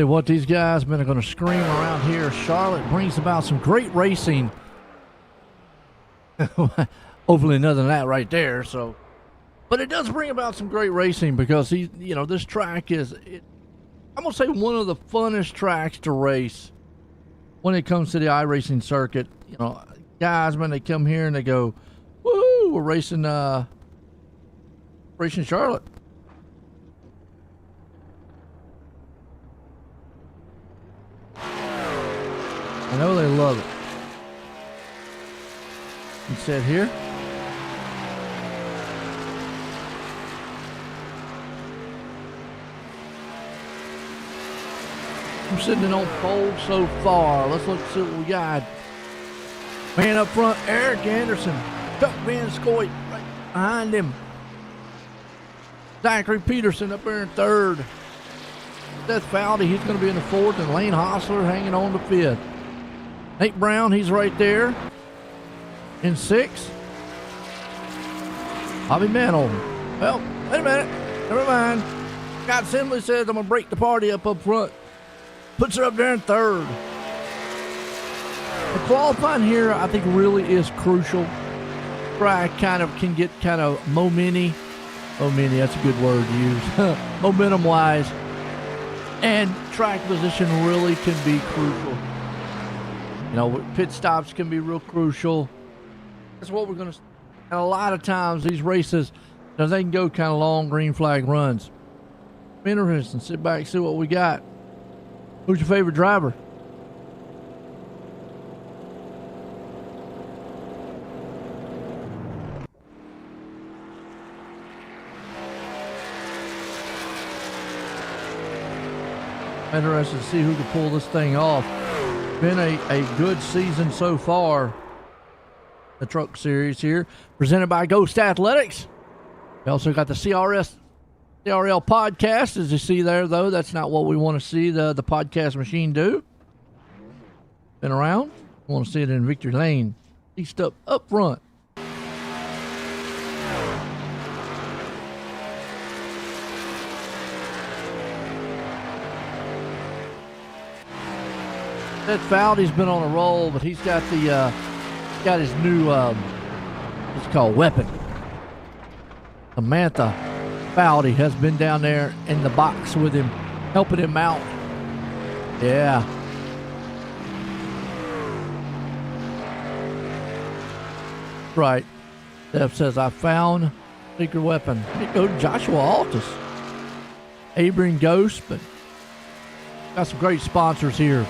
What these guys been going to scream around here. Charlotte brings about some great racing. Hopefully nothing of that right there. So, but it does bring about some great racing because this track is, I'm gonna say, one of the funnest tracks to race when it comes to the iRacing circuit. Guys, when they come here and they go, "Woo, we're racing Charlotte." I know they love it. And sit here. I'm sitting in on pole so far. Let's look see what we got. Man up front, Eric Anderson. Chuck Van Scoit right behind him. Zachary Peterson up there in third. Seth Fowdy, he's going to be in the fourth, and Lane Hostler hanging on the fifth. Nate Brown, he's right there in sixth. Bobby Mantle. Well, wait a minute. Never mind. Scott Simley says I'm going to break the party up front. Puts her up there in third. The qualifying here, I think, really is crucial. Track can get momentum. That's a good word to use. Momentum-wise. And track position really can be crucial. Pit stops can be real crucial. That's what we're going to. And a lot of times these races, they can go kind of long green flag runs. Interesting. Sit back, see what we got. Who's your favorite driver? Interested to see who can pull this thing off. Been a good season so far. The truck series here, presented by Ghost Athletics. We also got the CRL podcast, as you see there, though. That's not what we want to see the podcast machine do. Been around. We want to see it in Victory Lane. East up front. Seth Fowdy's been on a roll, but he's got his new what's it called, weapon. Samantha Fowdy has been down there in the box with him, helping him out. Yeah. Right. Steph says, I found secret weapon. It go to Joshua Altus. Abram Ghost, but got some great sponsors here.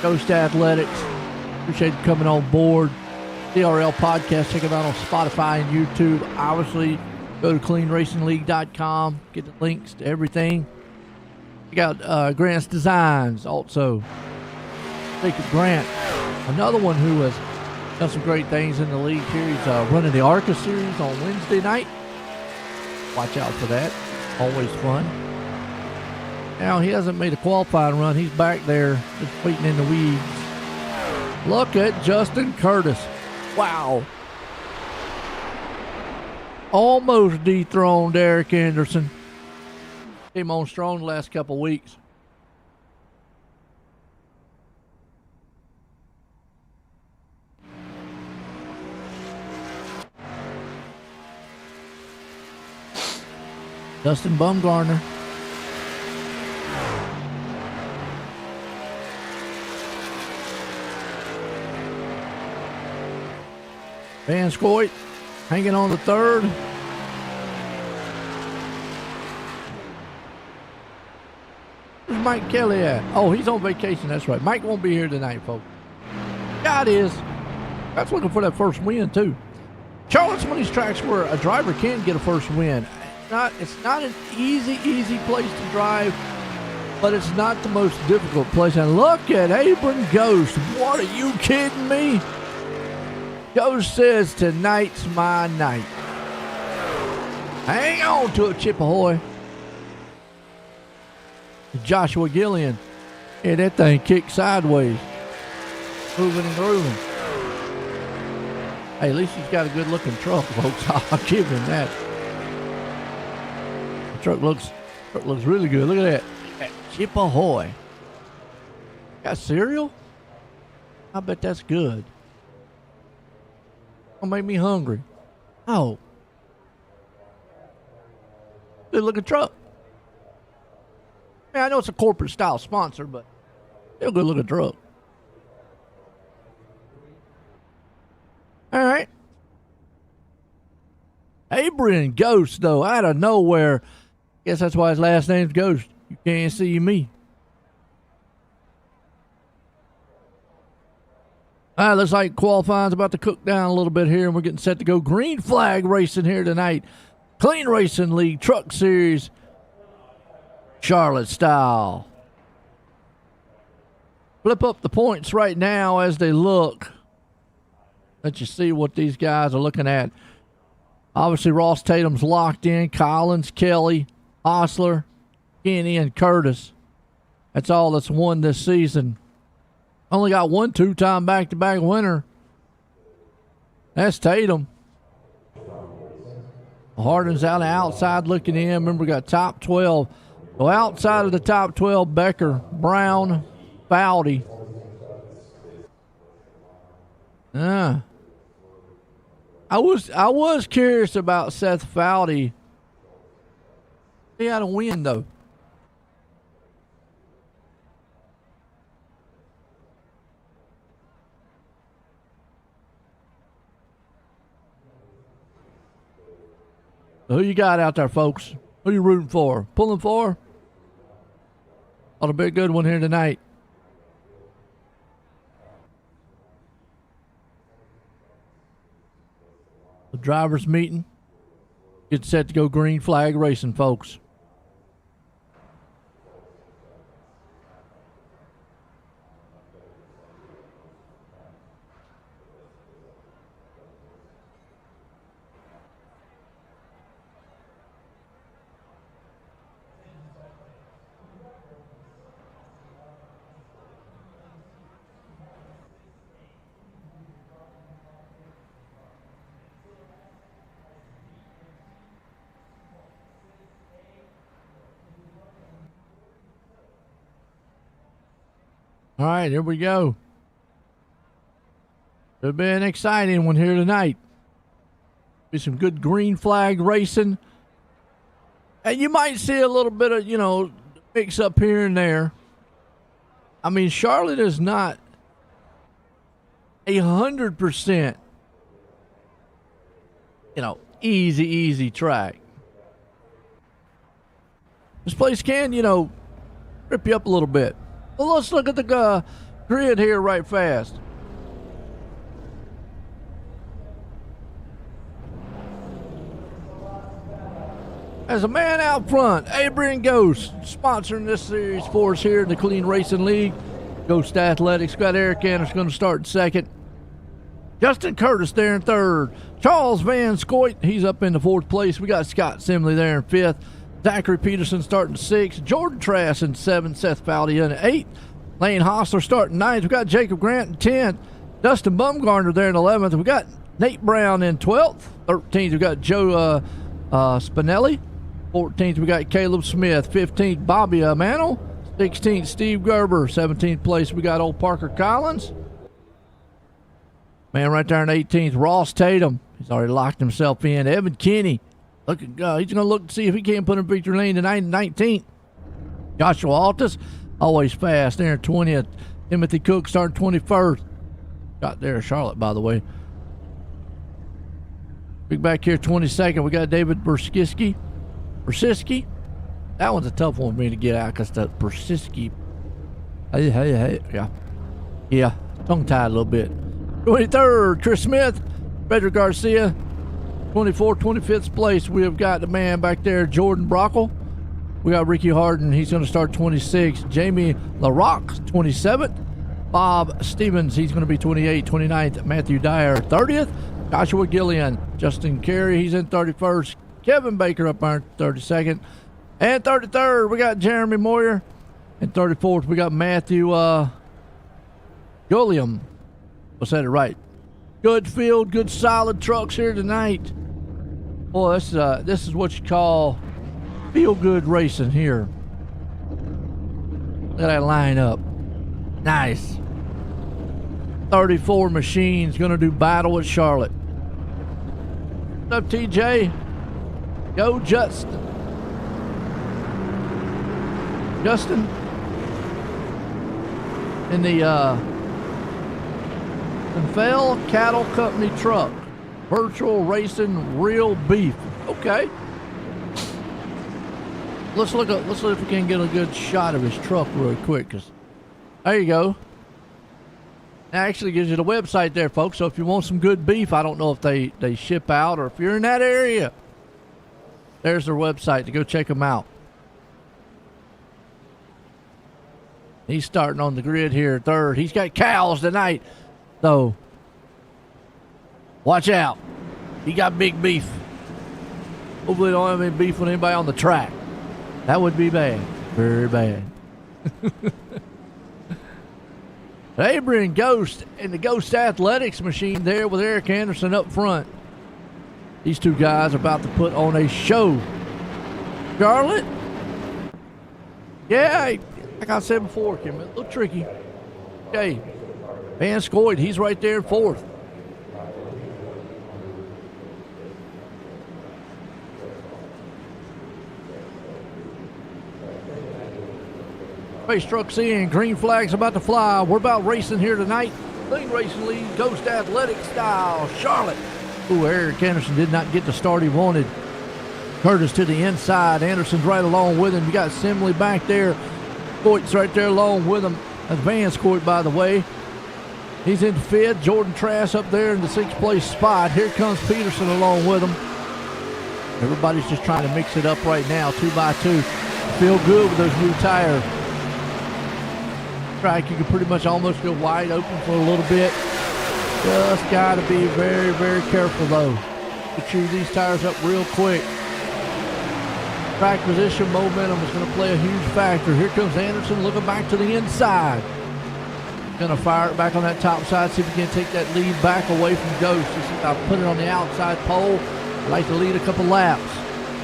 Ghost Athletics. Appreciate you coming on board. CRL podcast. Check them out on Spotify and YouTube. Obviously, go to cleanracingleague.com. Get the links to everything. You got Grant's Designs also. Jacob Grant, another one who has done some great things in the league here. He's running the ARCA series on Wednesday night. Watch out for that. Always fun. Now, he hasn't made a qualifying run. He's back there just waiting in the weeds. Look at Justin Curtis. Wow. Almost dethroned Eric Anderson. Came on strong the last couple weeks. Dustin Bumgarner. Van Scoit hanging on the third. Where's Mike Kelly at? Oh, he's on vacation. That's right. Mike won't be here tonight, folks. God is. That's looking for that first win, too. Charlotte's one of these tracks where a driver can get a first win. It's not an easy place to drive, but it's not the most difficult place. And look at Abram Ghost. What, are you kidding me? Ghost says, tonight's my night. Hang on to it, Chip Ahoy. Joshua Gillian. Yeah, that thing kicked sideways. Moving and grooving. Hey, at least he's got a good looking truck, folks. I'll give him that. The truck looks really good. Look at that. Chip Ahoy. Got cereal? I bet that's good. Don't make me hungry. Oh. Good looking truck. I know it's a corporate style sponsor, but still good looking truck. All right. Abraham Ghost, though, out of nowhere. Guess that's why his last name's Ghost. You can't see me. All right, looks like qualifying's about to cook down a little bit here, and we're getting set to go green flag racing here tonight. Clean Racing League Truck Series, Charlotte style. Flip up the points right now as they look. Let you see what these guys are looking at. Obviously, Ross Tatum's locked in. Collins, Kelly, Osler, Kenny, and Curtis. That's all that's won this season. Only got one two-time back-to-back winner. That's Tatum. Harden's out the outside looking in. Remember, we got top 12. So outside of the top 12, Becker, Brown, Foudy. I was curious about Seth Foudy. He had a win, though. So who you got out there, folks? Who you rooting for? Pulling for? Ought to be a good one here tonight. The drivers' meeting. Get set to go green flag racing, folks. All right, here we go. It'll be an exciting one here tonight. Be some good green flag racing. And you might see a little bit of, mix up here and there. I mean, Charlotte is not 100%, easy track. This place can, rip you up a little bit. Well, let's look at the grid here right fast. As a man out front, Abraham Ghost sponsoring this series for us here in the Clean Racing League. Ghost Athletics got Eric Anderson going to start in second. Justin Curtis there in third. Charles Van Scoit, he's up in the fourth place. We got Scott Simley there in fifth. Zachary Peterson starting sixth. Jordan Trask in seventh. Seth Foudy in eighth. Lane Hostler starting ninth. We got Jacob Grant in 10th. Dustin Bumgarner there in 11th. We got Nate Brown in 12th. 13th, we got Joe Spinelli. 14th, we got Caleb Smith. 15th, Bobby Mantle. 16th, Steve Gerber. 17th place, we got old Parker Collins. Man right there in 18th, Ross Tatum. He's already locked himself in. Evan Kinney. He's going to look to see if he can't put in victory lane tonight in 19th. Joshua Altus, always fast there in 20th. Timothy Cook starting 21st. Got there Charlotte, by the way. Big back here, 22nd. We got David Bersiski. That one's a tough one for me to get out because the Bersiski. Hey. Yeah, tongue-tied a little bit. 23rd, Chris Smith. Frederick Garcia. 24th, 25th place, we have got the man back there, Jordan Brockle. We got Ricky Harden. He's going to start 26th. Jamie LaRock, 27th. Bob Stevens, he's going to be 28th. 29th, Matthew Dyer, 30th. Joshua Gillian. Justin Carey, he's in 31st. Kevin Baker up there, 32nd. And 33rd, we got Jeremy Moyer. And 34th, we got Matthew Gilliam. I said it right. Good field, good solid trucks here tonight. Boy, this is what you call feel-good racing here. Look at that lineup. Nice. 34 machines gonna do battle at Charlotte. What's up, TJ? Go, Justin. Justin? In the Confell Cattle Company truck. Virtual racing, real beef. Okay. Let's look if we can get a good shot of his truck real quick. Cause there you go. It actually gives you the website there, folks. So if you want some good beef, I don't know if they ship out or if you're in that area. There's their website to go check them out. He's starting on the grid here, third. He's got cows tonight, so watch out. He got big beef. Hopefully, don't have any beef with anybody on the track. That would be bad. Very bad. Abraham Ghost and the Ghost Athletics machine there with Eric Anderson up front. These two guys are about to put on a show. Charlotte? Yeah, like I said before, Kim, a little tricky. Okay. Van Scoyd, he's right there in fourth. Race trucks in, green flags about to fly. We're about racing here tonight. Clean Racing League, Ghost Athletic style, Charlotte. Ooh, Eric Anderson did not get the start he wanted. Curtis to the inside. Anderson's right along with him. You got Simley back there. Coyt's right there along with him. That's Van Coyt, by the way. He's in fifth. Jordan Trask up there in the sixth place spot. Here comes Peterson along with him. Everybody's just trying to mix it up right now, 2 by 2. Feel good with those new tires. Track, you can pretty much almost go wide open for a little bit. Just got to be very, very careful, though. To chew these tires up real quick. Track position momentum is going to play a huge factor. Here comes Anderson looking back to the inside. Going to fire it back on that top side, see if he can take that lead back away from Ghost. I'll put it on the outside pole. I like to lead a couple laps.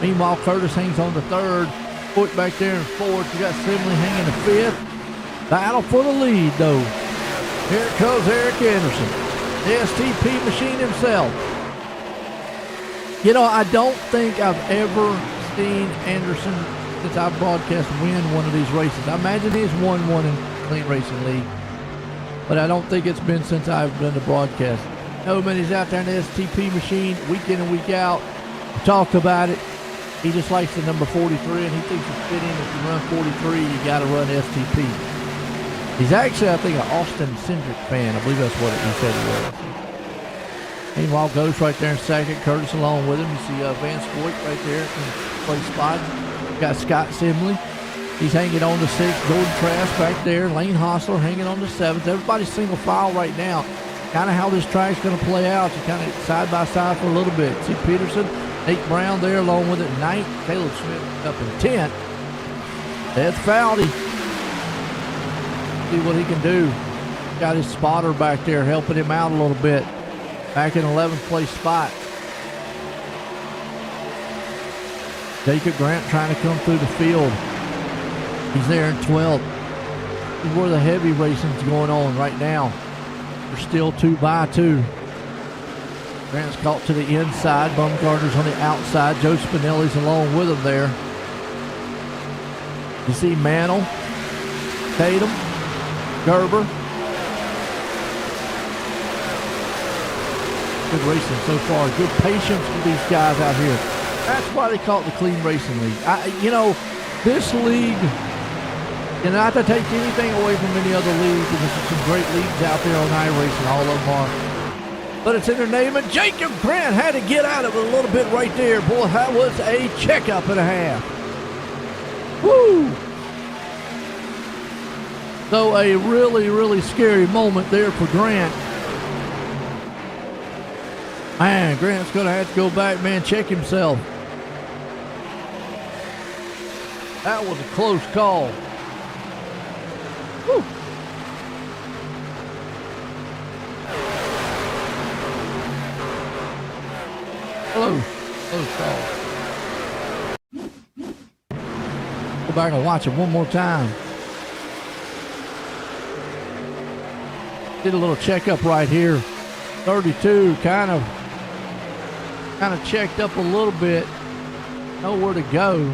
Meanwhile, Curtis hangs on to third. Foot back there in fourth. You got Simley hanging to fifth. Battle for the lead, though. Here comes Eric Anderson, the STP machine himself. You know, I don't think I've ever seen Anderson, since I've broadcast, win one of these races. I imagine he's won one in Clean Racing League, but I don't think it's been since I've done the broadcast. No, man, he's out there in the STP machine week in and week out. We talked about it. He just likes the number 43, and he thinks it's fitting. If you run 43, you got to run STP. He's actually, I think, an Austin Cindric fan. I believe that's what he said he was. Meanwhile, Ghost right there in second. Curtis along with him. You see Van Scoyt right there in the place spot. Got Scott Simley. He's hanging on to sixth. Jordan Trask back there. Lane Hostler hanging on to seventh. Everybody's single file right now. Kind of how this track's going to play out. You kind of side by side for a little bit. See Peterson, Nate Brown there along with it in ninth. Caleb Smith up in 10th. That's Fowdy. See what he can do. Got his spotter back there helping him out a little bit. Back in 11th place spot. Jacob Grant trying to come through the field. He's there in 12th. This is where the heavy racing's going on right now. We're still 2 by 2. Grant's caught to the inside. Bumgarner's on the outside. Joe Spinelli's along with him there. You see Mantle, Tatum, Gerber. Good racing so far. Good patience with these guys out here. That's why they call it the Clean Racing League. This league, and not to take anything away from any other league, because there's some great leagues out there on iRacing, all of them are. But it's entertainment. Jacob Grant had to get out of it a little bit right there. Boy, that was a checkup and a half. Woo! So a really, really scary moment there for Grant. Man, Grant's going to have to go back, man, check himself. That was a close call. Woo. Close call. Go back and watch it one more time. Did a little checkup right here. 32, kind of checked up a little bit. Nowhere to go.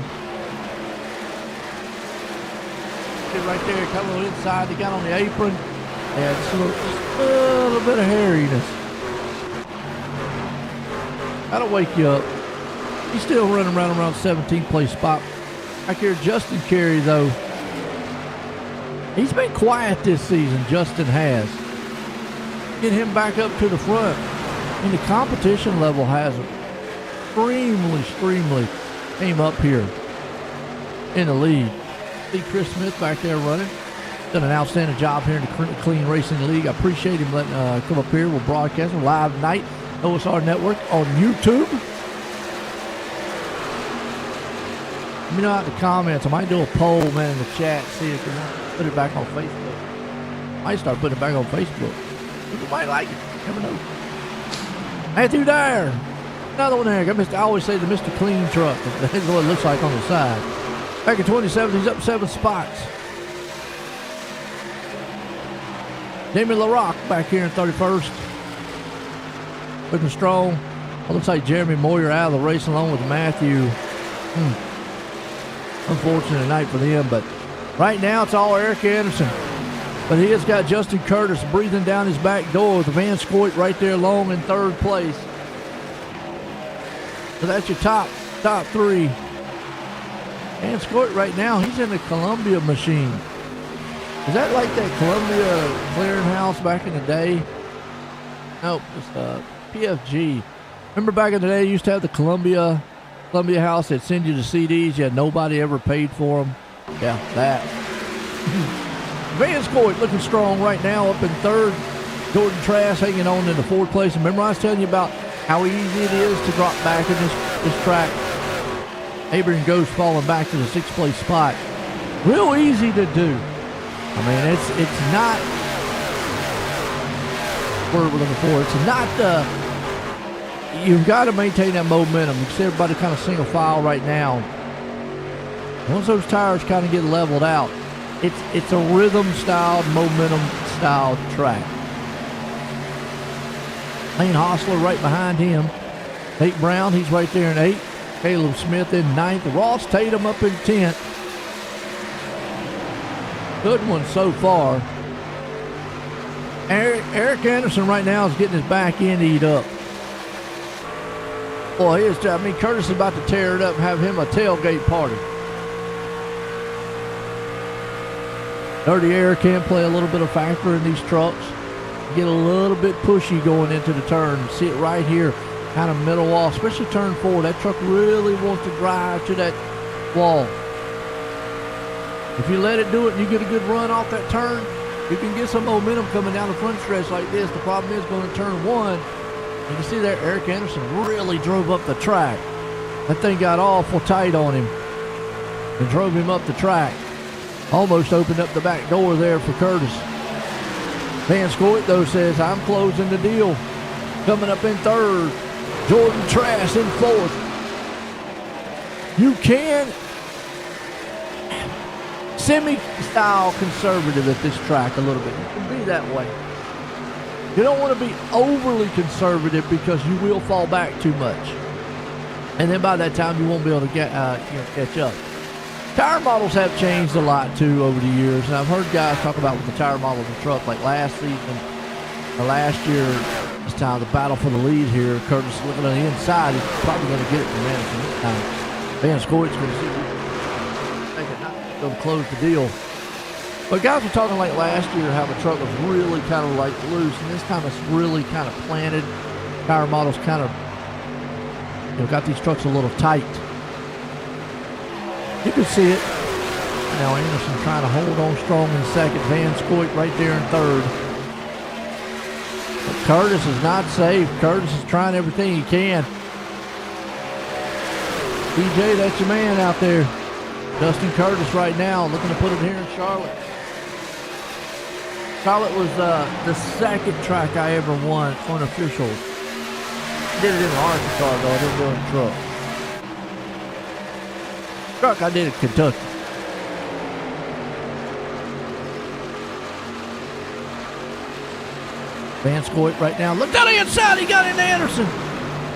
Get right there, got a little inside. They got on the apron. Yeah, just a little bit of hairiness. That'll wake you up. He's still running around 17th place spot. Back here, Justin Carey, though. He's been quiet this season, Justin has. Get him back up to the front. And the competition level has extremely came up here in the league. See Chris Smith back there running. Done an outstanding job here in the Clean Racing League. I appreciate him letting come up here. We'll broadcast a live tonight. OSR Network on YouTube. Let me know out in the comments. I might do a poll, man, in the chat. See if you want to put it back on Facebook. I might start putting it back on Facebook. People might like it. Never know. Matthew Dyer. Another one there. I always say the Mr. Clean truck. That's what it looks like on the side. Back in 27, he's up 7 spots. Damien LaRock back here in 31st. Looking strong. It looks like Jeremy Moyer out of the race along with Matthew. Unfortunate night for them, but right now it's all Eric Anderson. But he has got Justin Curtis breathing down his back door with Van Scoit right there long in 3rd place. So that's your top 3. Van Scoit right now, he's in the Columbia machine. Is that like that Columbia clearinghouse back in the day? Nope, it's PFG. Remember back in the day, you used to have the Columbia house that send you the CDs. You had nobody ever paid for them. Yeah, that. Van Scoit looking strong right now up in 3rd. Jordan Trask hanging on in the 4th place. And remember I was telling you about how easy it is to drop back in this track. Abraham Ghost falling back to the 6th place spot. Real easy to do. I mean, it's not what we're looking for. It's not you've got to maintain that momentum. You see everybody kind of single file right now. Once those tires kind of get leveled out, it's a rhythm-styled, momentum-styled track. Lane Hostler right behind him. Nate Brown, he's right there in 8th. Caleb Smith in 9th. Ross Tatum up in 10th. Good one so far. Eric Anderson right now is getting his back end eat up. Boy, Curtis is about to tear it up and have him a tailgate party. Dirty air can play a little bit of factor in these trucks. Get a little bit pushy going into the turn. See it right here, kind of middle wall, especially turn 4. That truck really wants to drive to that wall. If you let it do it and you get a good run off that turn, you can get some momentum coming down the front stretch like this. The problem is going to turn 1. You can see there, Eric Anderson really drove up the track. That thing got awful tight on him and drove him up the track. Almost opened up the back door there for Curtis. Van Scoit, though, says, I'm closing the deal. Coming up in 3rd. Jordan Trask in 4th. You can semi-style conservative at this track a little bit. You can be that way. You don't want to be overly conservative because you will fall back too much. And then by that time, you won't be able to catch up. Tire models have changed a lot, too, over the years. And I've heard guys talk about with the tire models of the truck, like last season, or last year, this time, the battle for the lead here. Curtis looking on the inside. He's probably going to get it from Anderson this time. Van Scoit's going to see if he can going to close the deal. But guys were talking like last year how the truck was really kind of like loose, and this time it's really kind of planted. Tire models kind of got these trucks a little tight. You can see it. Now Anderson trying to hold on strong in 2nd. Van Scoit right there in 3rd. But Curtis is not safe. Curtis is trying everything he can. DJ, that's your man out there. Justin Curtis right now looking to put it here in Charlotte. Charlotte was the 2nd track I ever won unofficial. Did it in Arkansas though, I didn't do it in truck. Truck I did in Kentucky. Van Scoit right now. Look down the inside. He got into Anderson.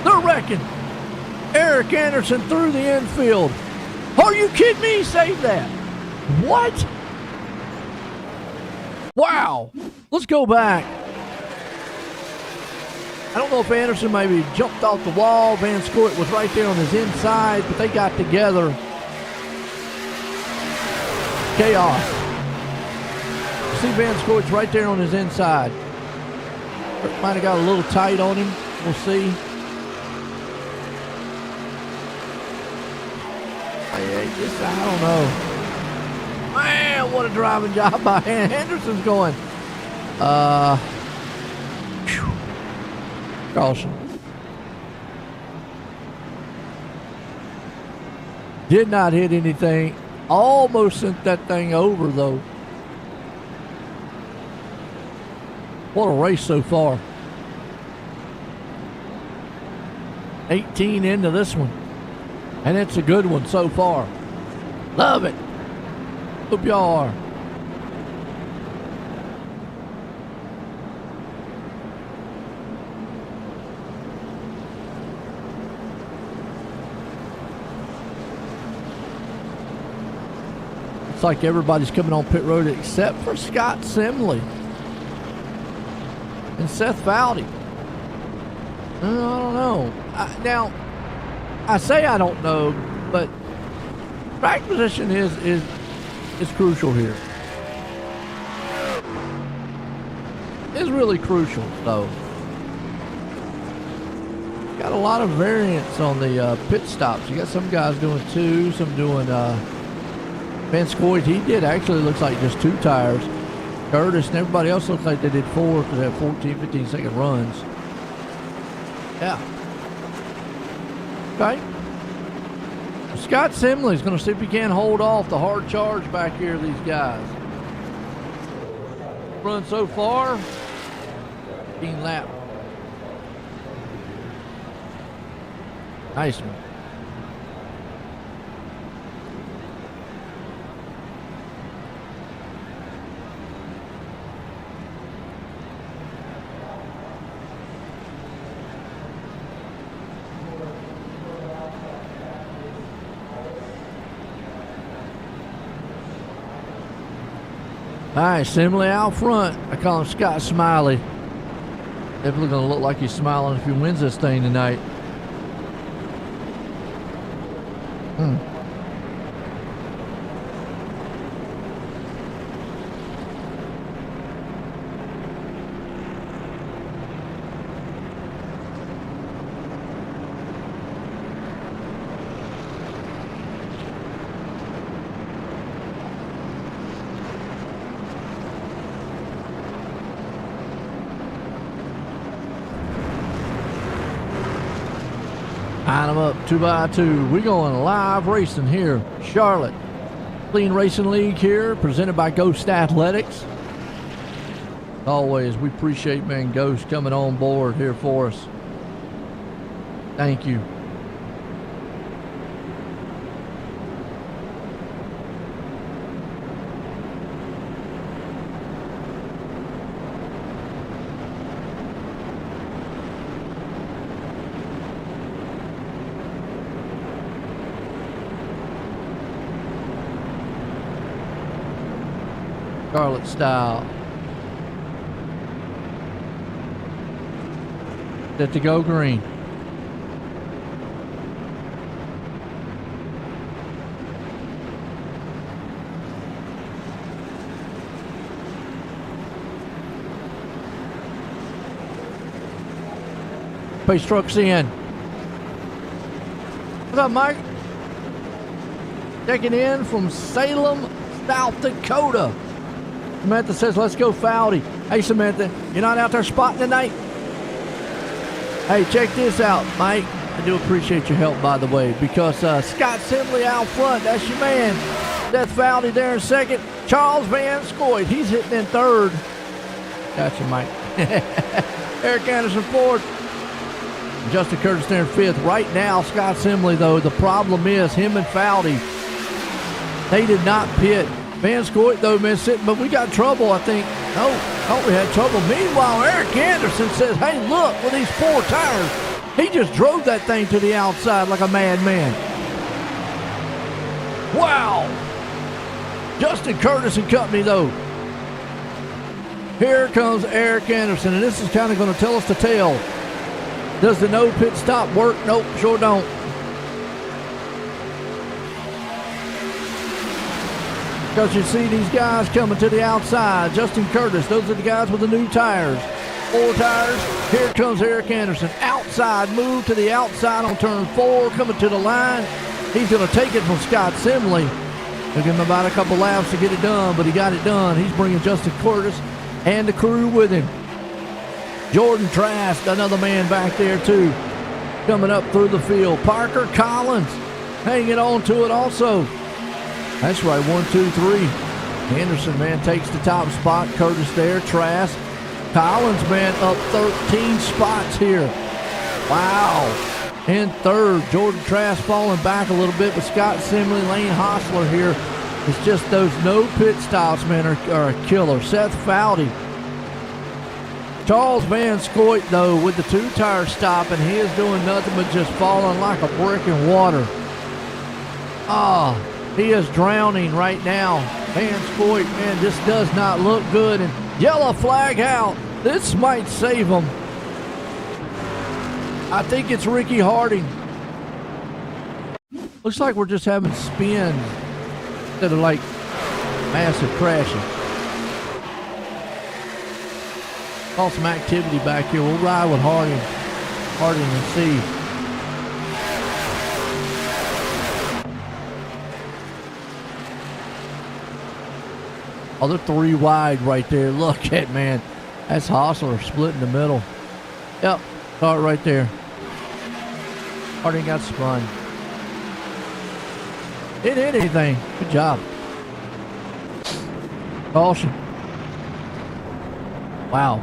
They're wrecking. Eric Anderson through the infield. Are you kidding me? He saved that. What? Wow. Let's go back. I don't know if Anderson maybe jumped off the wall. Van Scoit was right there on his inside, but they got together. Chaos. See Van Scoit's right there on his inside. Might have got a little tight on him. We'll see. I don't know. Man, what a driving job by Henderson's going. Caution. Did not hit anything. Almost sent that thing over, though. What a race so far. 18 into this one. And it's a good one so far. Love it. Hope y'all are. Looks like everybody's coming on pit road except for Scott Simley and Seth Foudy. I don't know. Now, I say I don't know, but track position is crucial here. It's really crucial, though. Got a lot of variance on the pit stops. You got some guys doing 2, some doing Van Scoit. He did actually looks like just 2 tires. Curtis and everybody else looks like they did 4 because they have 14, 15 second runs. Yeah. Okay. Scott Simley's going to see if he can hold off the hard charge back here of these guys. Run so far, 15 lap. Nice one. All right, Simley out front. I call him Scott Smiley. Definitely going to look like he's smiling if he wins this thing tonight. Line them up 2 by 2. We're going live racing here. Charlotte. Clean Racing League here, presented by Ghost Athletics. Always, we appreciate, man, Ghost coming on board here for us. Thank you. Charlotte style. Set to go green. Pace trucks in. What's up, Mike? Checking in from Salem, South Dakota. Samantha says, let's go Foudy. Hey, Samantha, you're not out there spotting tonight? Hey, check this out, Mike. I do appreciate your help, by the way, because Scott Simley out front, that's your man. Seth Foudy there in second. Charles Van Scoit, he's hitting in third. Gotcha, Mike. Eric Anderson fourth. Justin Curtis there in fifth. Right now, Scott Simley, though, the problem is him and Foudy, they did not pit. Van Scoit, though, man, sitting, but we got trouble, I think. No, thought we had trouble. Meanwhile, Eric Anderson says, hey, look, with these 4 tires, he just drove that thing to the outside like a madman. Wow. Justin Curtis and company, though. Here comes Eric Anderson, and this is kind of going to tell us the tale. Does the no pit stop work? Nope, sure don't. Because you see these guys coming to the outside. Justin Curtis, those are the guys with the new tires. 4 tires. Here comes Eric Anderson. Outside, move to the outside on turn 4, coming to the line. He's going to take it from Scott Simley. Took him about a couple laps to get it done, but he got it done. He's bringing Justin Curtis and the crew with him. Jordan Trask, another man back there too, coming up through the field. Parker Collins hanging on to it also. That's right, 1, 2, 3. Anderson, man, takes the top spot. Curtis there, Trask. Collins, man, up 13 spots here. Wow. In third, Jordan Trask falling back a little bit, but Scott Simley, Lane Hostler here. It's just those no pit stops, man, are a killer. Seth Foudy. Charles Van Scoit, though, with the 2 tire stop, and he is doing nothing but just falling like a brick in water. He is drowning right now. Van Scoit, man, this does not look good. And yellow flag out. This might save him. I think it's Ricky Harding. Looks like we're just having spins instead of like massive crashes. Saw some activity back here. We'll ride with Harding and see. Oh, they're 3 wide right there. Look at, man. That's Hostler split in the middle. Yep, saw it right there. Harding got spun. Didn't hit anything. Good job. Caution. Wow.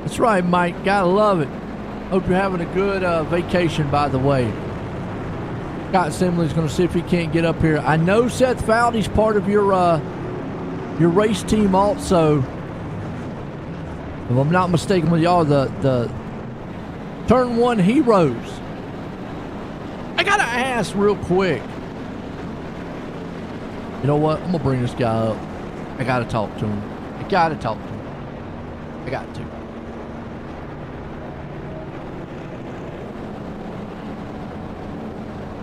That's right, Mike. Gotta love it. Hope you're having a good vacation, by the way. Scott Simley's going to see if he can't get up here. I know Seth Foudy's part of your race team also. If I'm not mistaken with y'all, the Turn 1 Heroes. I got to ask real quick. You know what? I'm going to bring this guy up. I got to talk to him. I got to.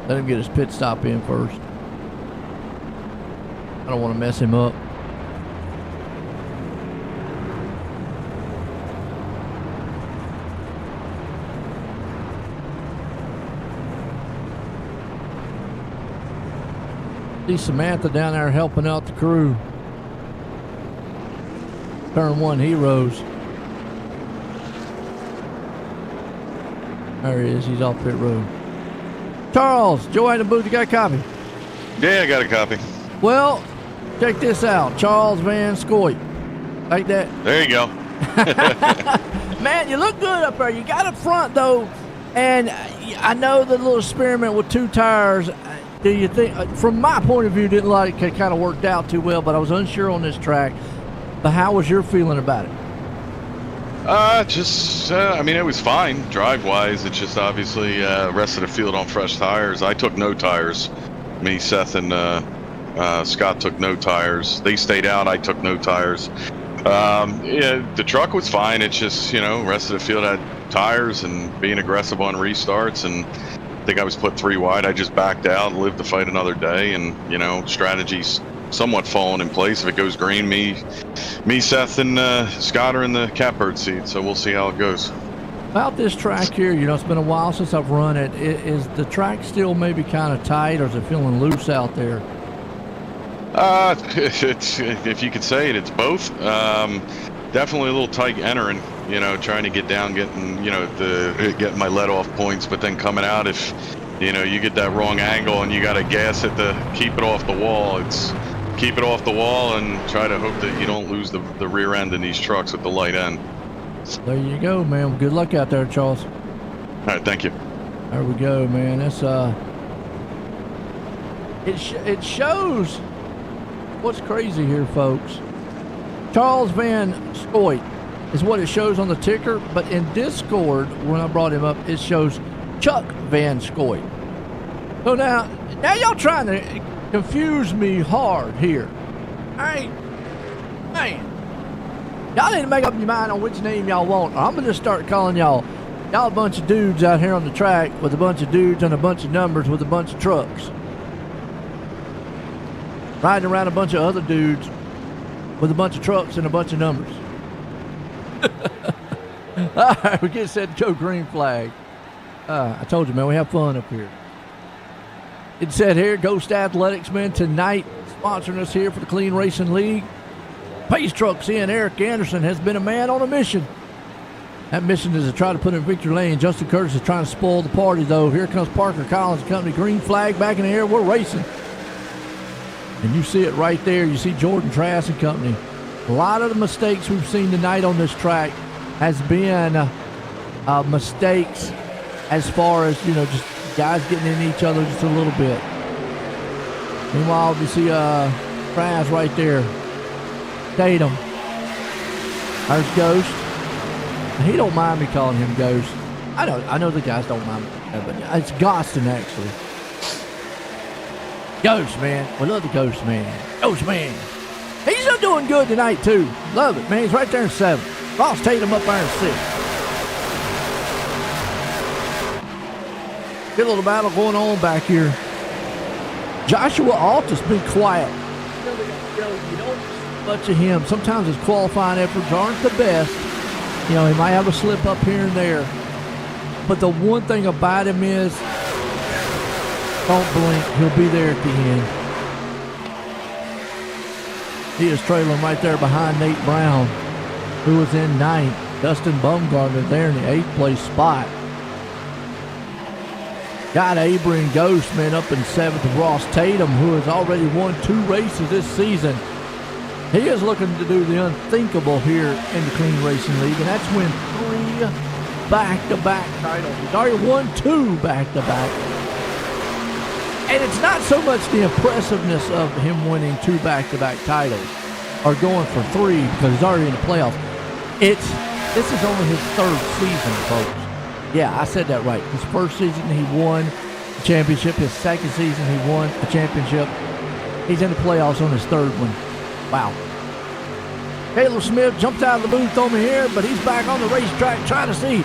Let him get his pit stop in first. I don't want to mess him up. See Samantha down there helping out the crew. Turn 1 Heroes. There he is. He's off pit road. Charles, Joe in the booth, you got a copy? Yeah, I got a copy. Well, check this out. Charles Van Scoit. Like that. There you go. Man, you look good up there. You got up front, though. And I know the little experiment with 2 tires, do you think, from my point of view, didn't like it kind of worked out too well, but I was unsure on this track. But how was your feeling about it? I mean, it was fine drive-wise. It's just obviously rest of the field on fresh tires. I took no tires. Me, Seth, and Scott took no tires. They stayed out. I took no tires. Yeah, the truck was fine. It's just, rest of the field had tires and being aggressive on restarts. And I think I was put 3 wide. I just backed out and lived to fight another day. And, strategies somewhat falling in place. If it goes green, me, Seth, and Scott are in the catbird seat, so we'll see how it goes. About this track here, it's been a while since I've run it. Is the track still maybe kind of tight, or is it feeling loose out there? It's, if you could say it, it's both. Definitely a little tight entering, trying to get down, getting my let off points, but then coming out, if you get that wrong angle and you got to gas it to keep it off the wall, it's keep it off the wall and try to hope that you don't lose the rear end in these trucks with the light end. There you go, man. Good luck out there, Charles. All right, thank you. There we go, man. That's it shows what's crazy here, folks. Charles Van Scoit is what it shows on the ticker, but in Discord, when I brought him up, it shows Chuck Van Scoit. So now y'all trying to confuse me hard here. Man, y'all need to make up your mind on which name y'all want, or I'm going to just start calling y'all a bunch of dudes out here on the track with a bunch of dudes and a bunch of numbers with a bunch of trucks. Riding around a bunch of other dudes with a bunch of trucks and a bunch of numbers. All right, we get set to go green flag. I told you, man, we have fun up here. It said here, Ghost Athletics, man, tonight sponsoring us here for the Clean Racing League. Pace Trucks in. Eric Anderson has been a man on a mission. That mission is to try to put in victory lane. Justin Curtis is trying to spoil the party, though. Here comes Parker Collins and company. Green flag back in the air. We're racing. And you see it right there. You see Jordan Trask and company. A lot of the mistakes we've seen tonight on this track has been mistakes as far as, just guys getting in each other just a little bit. Meanwhile, you see Trask right there. Tatum. There's Ghost. He don't mind me calling him Ghost. I know the guys don't mind me, but it's Gostin actually. Ghost, man. We love the Ghost, man. Ghost, man. He's doing good tonight, too. Love it, man. He's right there in 7th. Ross Tatum up there in 6th. Good little battle going on back here. Joshua Altus been quiet. You don't see much of him. Sometimes his qualifying efforts aren't the best. He might have a slip up here and there. But the one thing about him is, don't blink, he'll be there at the end. He is trailing right there behind Nate Brown, who was in 9th. Dustin Bumgarner there in the 8th place spot. Got Abram Ghost, man, up in 7th. Ross Tatum, who has already won 2 races this season. He is looking to do the unthinkable here in the Clean Racing League, and that's win 3 back-to-back titles. He's already won 2 back-to-back. And it's not so much the impressiveness of him winning 2 back-to-back titles or going for 3 because he's already in the playoffs. This is only his 3rd season, folks. Yeah, I said that right. His 1st season, he won a championship. His 2nd season, he won a championship. He's in the playoffs on his 3rd one. Wow. Caleb Smith jumps out of the booth on me here, but he's back on the racetrack trying to see.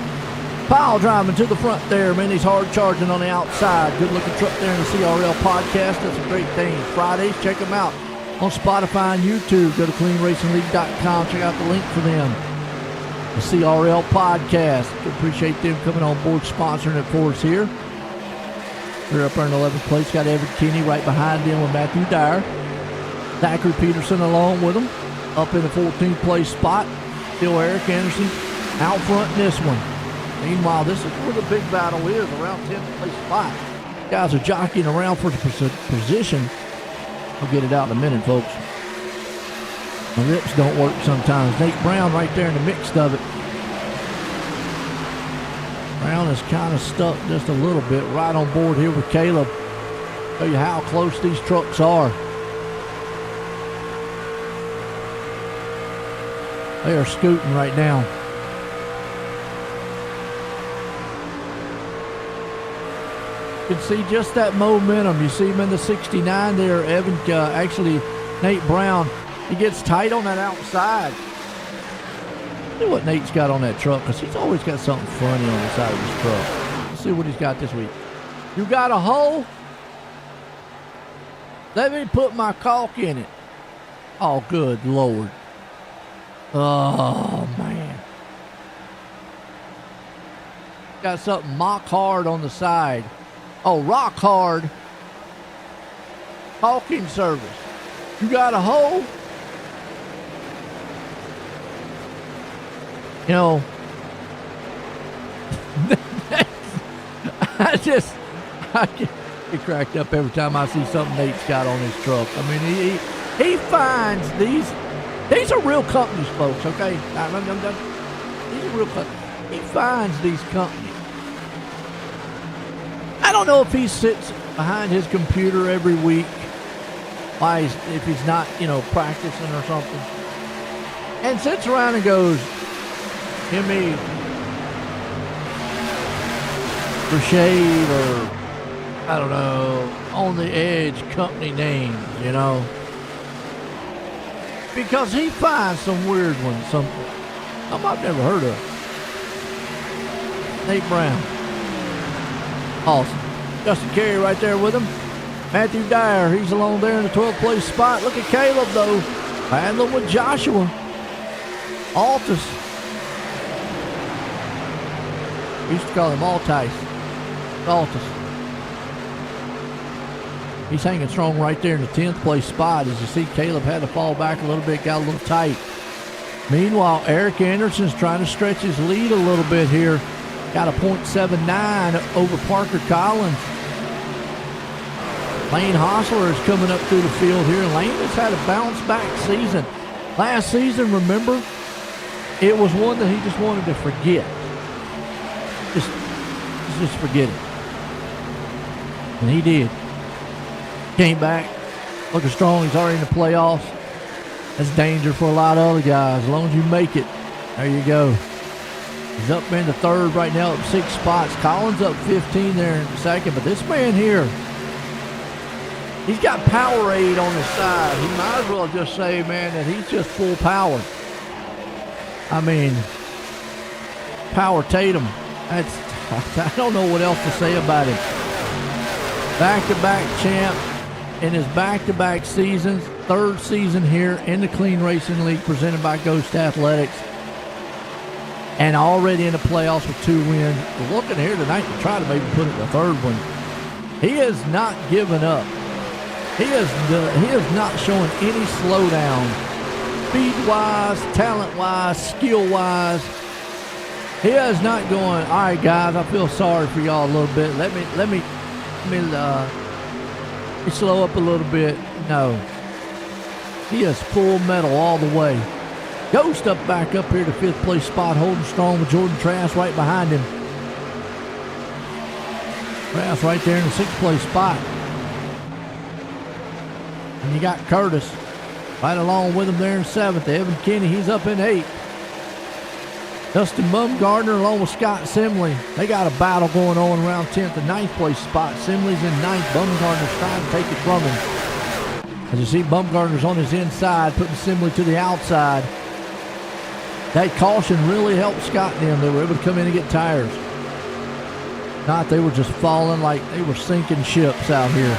Pile driving to the front there, man. He's hard charging on the outside. Good looking truck there in the CRL podcast. That's a great thing. Fridays, check them out on Spotify and YouTube. Go to cleanracingleague.com. Check out the link for them. The CRL podcast. Appreciate them coming on board, sponsoring it for us here. They're up there in 11th place. Got Evan Kinney right behind them with Matthew Dyer. Zachary Peterson along with them. Up in the 14th place spot. Still Eric Anderson out front in this one. Meanwhile, this is where the big battle is, around 10th place spot. Guys are jockeying around for the position. We'll get it out in a minute, folks. The rips don't work sometimes. Nate Brown right there in the mix of it. Brown is kind of stuck just a little bit right on board here with Caleb. Show you how close these trucks are. They are scooting right now. You can see just that momentum. You see him in the 69 there. Actually, Nate Brown, he gets tight on that outside. See what Nate's got on that truck, because he's always got something funny on the side of his truck. Let's see what he's got this week. You got a hole? Let me put my caulk in it. Oh, good Lord. Oh, man. Got something mock hard on the side. Oh, rock hard. Caulking service. You got a hole? You know, I get cracked up every time I see something Nate's got on his truck. I mean, he finds these are real companies, folks, okay? These are real companies. He finds these companies. I don't know if he sits behind his computer every week, if he's not, practicing or something. and sits around and goes, give me for shade or, I don't know, on the edge company names, you know. Because he finds some weird ones, some I've never heard of. Nate Brown. Awesome. Justin Carey right there with him. Matthew Dyer, he's along there in the 12th place spot. Look at Caleb, though. Battling with Joshua. Altus. We used to call him Altice. Altus. He's hanging strong right there in the 10th place spot. As you see, Caleb had to fall back a little bit, got a little tight. Meanwhile, Eric Anderson's trying to stretch his lead a little bit here. Got a .79 over Parker Collins. Lane Hostler is coming up through the field here. Lane has had a bounce-back season. Last season, remember, it was one that he just wanted to forget. Just forget it. And he did. Came back, looking strong. He's already in the playoffs. That's danger for a lot of other guys. As long as you make it, there you go. He's up in the third right now, up 6 spots. Collins up 15 there in the second. But this man here, he's got Powerade on his side. He might as well just say, man, that he's just full power. I mean, Power Tatum. I don't know what else to say about him. Back-to-back champ in his back-to-back seasons. Third season here in the Clean Racing League presented by Ghost Athletics. And already in the playoffs with 2 wins. We're looking here tonight to try to maybe put it in the third one. He has not given up. He is not showing any slowdown. Speed-wise, talent-wise, skill-wise. He is not going, all right, guys, I feel sorry for y'all a little bit. Let me slow up a little bit. No. He is full metal all the way. Ghost up back up here to 5th place spot, holding strong with Jordan Trask right behind him. Trask right there in the 6th place spot. And you got Curtis right along with him there in 7th. Evan Kinney, he's up in 8th. Dustin Bumgardner along with Scott Simley. They got a battle going on around 10th and 9th place spot. Simley's in 9th. Bumgardner's trying to take it from him. As you see, Bumgardner's on his inside, putting Simley to the outside. That caution really helped Scott and them. They were able to come in and get tires. Not, they were just falling like they were sinking ships out here.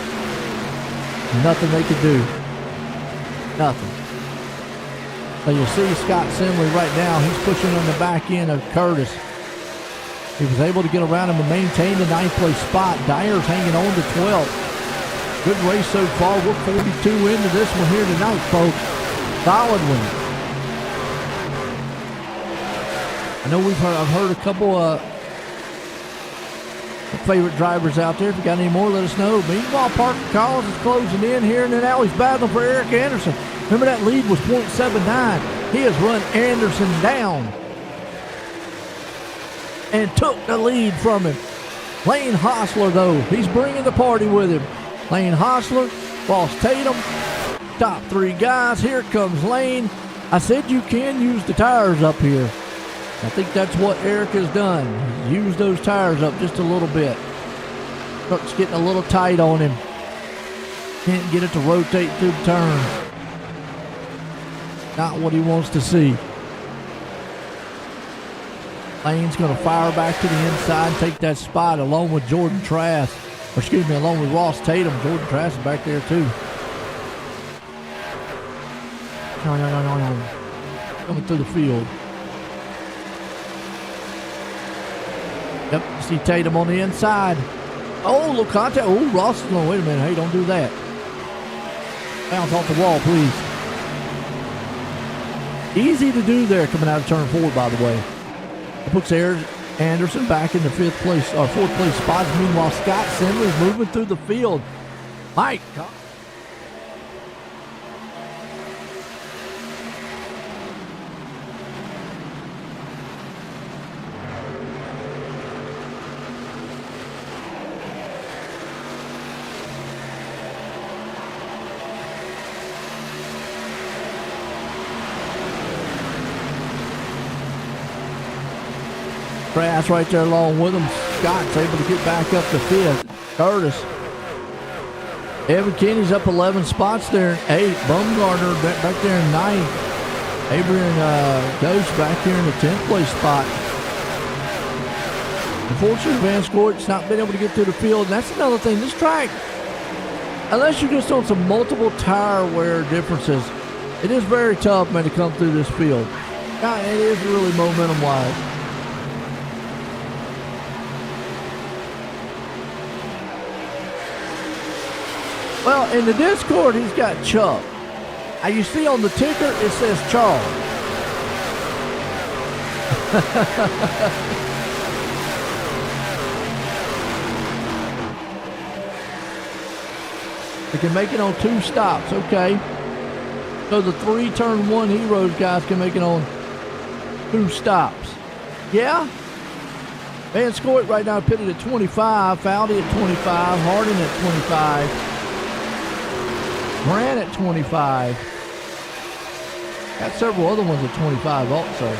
Nothing they could do. Nothing. So you see Scott Simley right now. He's pushing on the back end of Curtis. He was able to get around him and maintain the 9th place spot. Dyer's hanging on to 12th. Good race so far. We're 42 into this one here tonight, folks. Solid one. I know I've heard a couple favorite drivers out there. If you got any more, let us know. Meanwhile, Parker Collins is closing in here, and then now he's battling for Eric Anderson. Remember that lead was .79. He has run Anderson down and took the lead from him. Lane Hostler, though, he's bringing the party with him. Lane Hostler, Ross Tatum, top 3 guys. Here comes Lane. I said you can use the tires up here. I think that's what Eric has done. He's used those tires up just a little bit. Truck's getting a little tight on him. Can't get it to rotate through the turn. Not what he wants to see. Lane's going to fire back to the inside and take that spot along with Jordan Trask. Or excuse me, along with Ross Tatum. Jordan Trask is back there too. Coming through the field. Yep, you see Tatum on the inside. Oh, little contact. Oh, Ross is going, wait a minute. Hey, don't do that. Bounce off the wall, please. Easy to do there coming out of turn 4, by the way. It puts Eric Anderson back in the 4th place spots. Meanwhile, Scott Simley is moving through the field. Mike. Crash right there along with him. Scott's able to get back up to 5th. Curtis. Evan Kenny's up 11 spots there in 8th. Bumgarner back there in 9th. Adrian Ghost back here in the 10th place spot. Unfortunately, Van Scort's not been able to get through the field. And that's another thing. This track, unless you're just on some multiple tire wear differences, it is very tough, man, to come through this field. It is really momentum-wise. Well, in the Discord, he's got Chuck. You see on the ticker, it says Charles. They can make it on 2 stops, okay. So the 3 turn 1 Heroes guys can make it on 2 stops. Yeah. Van Scoit right now pitted at 25, Foudy at 25, Harding at 25, Grant at 25. Got several other ones at 25 also.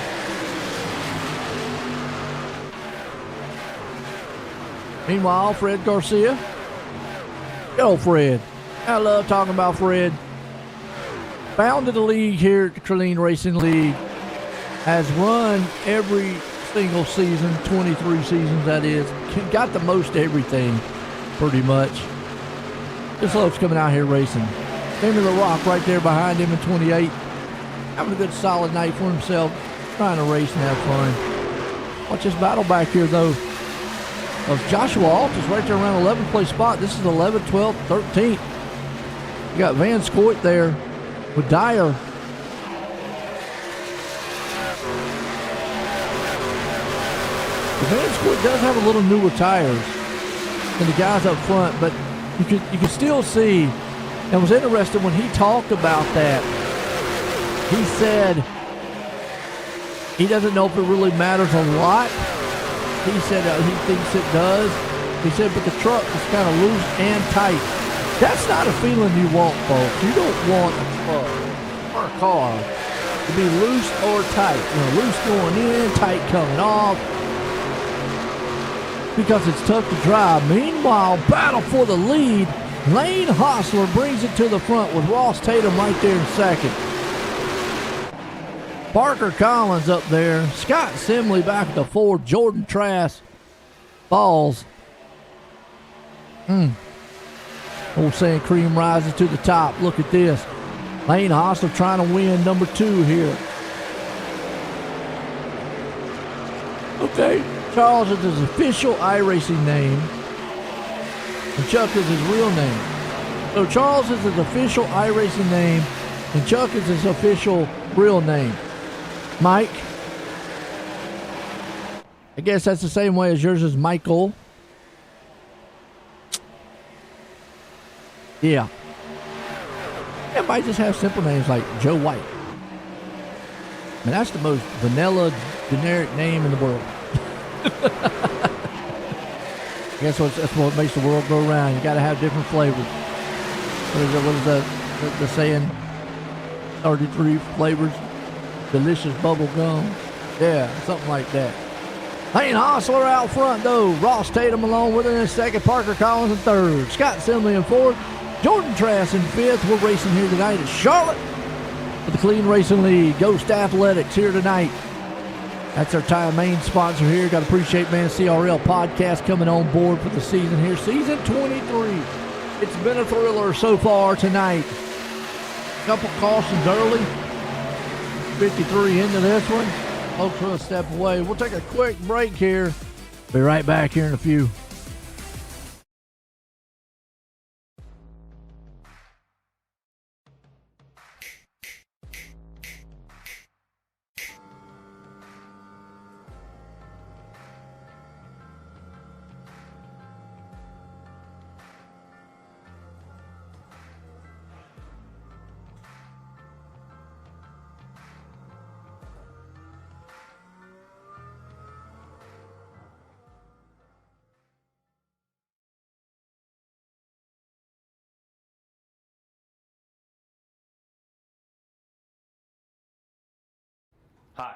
Meanwhile, Fred Garcia. Go, Fred. I love talking about Fred. Founded a league here at the Clean Racing League. Has run every single season, 23 seasons that is. Got the most everything, pretty much. Just loves coming out here racing. Sammy the Rock right there behind him in 28. Having a good solid night for himself. Trying to race and have fun. Watch this battle back here, though, of Joshua Altus right there around 11th place spot. This is 11th, 12th, 13th. You got Van Scoit there with Dyer. Van Scoit does have a little newer tires than the guys up front, but you could still see, and it was interesting when he talked about that. He said he doesn't know if it really matters a lot. He said he thinks it does. He said, but the truck is kind of loose and tight. That's not a feeling you want, folks. You don't want a truck or a car to be loose or tight. You know, loose going in, tight coming off, because it's tough to drive. Meanwhile, battle for the lead. Lane Hostler brings it to the front with Ross Tatum right there in second. Parker Collins up there. Scott Simley back at the 4. Jordan Trask falls. Old saying, cream rises to the top. Look at this. Lane Hostler trying to win number 2 here. Okay. Charles is his official iRacing name. And Chuck is his real name. So Charles is his official iRacing name. And Chuck is his official real name. Mike. I guess that's the same way as yours is Michael. Yeah. It might just have simple names like Joe White. I mean, that's the most vanilla, generic name in the world. I guess that's what makes the world go around. You got to have different flavors. What is the saying? 33 flavors. Delicious bubble gum. Yeah, something like that. Lane Hostler out front, though. Ross Tatum along with him in second. Parker Collins in third. Scott Simley in fourth. Jordan Trask in fifth. We're racing here tonight at Charlotte for the Clean Racing League. Ghost Athletics here tonight. That's our main sponsor here. Got to appreciate, man, CRL Podcast coming on board for the season here. Season 23. It's been a thriller so far tonight. Couple cautions early. 53 into this one. Folks will step away. We'll take a quick break here. Be right back here in a few. Hi,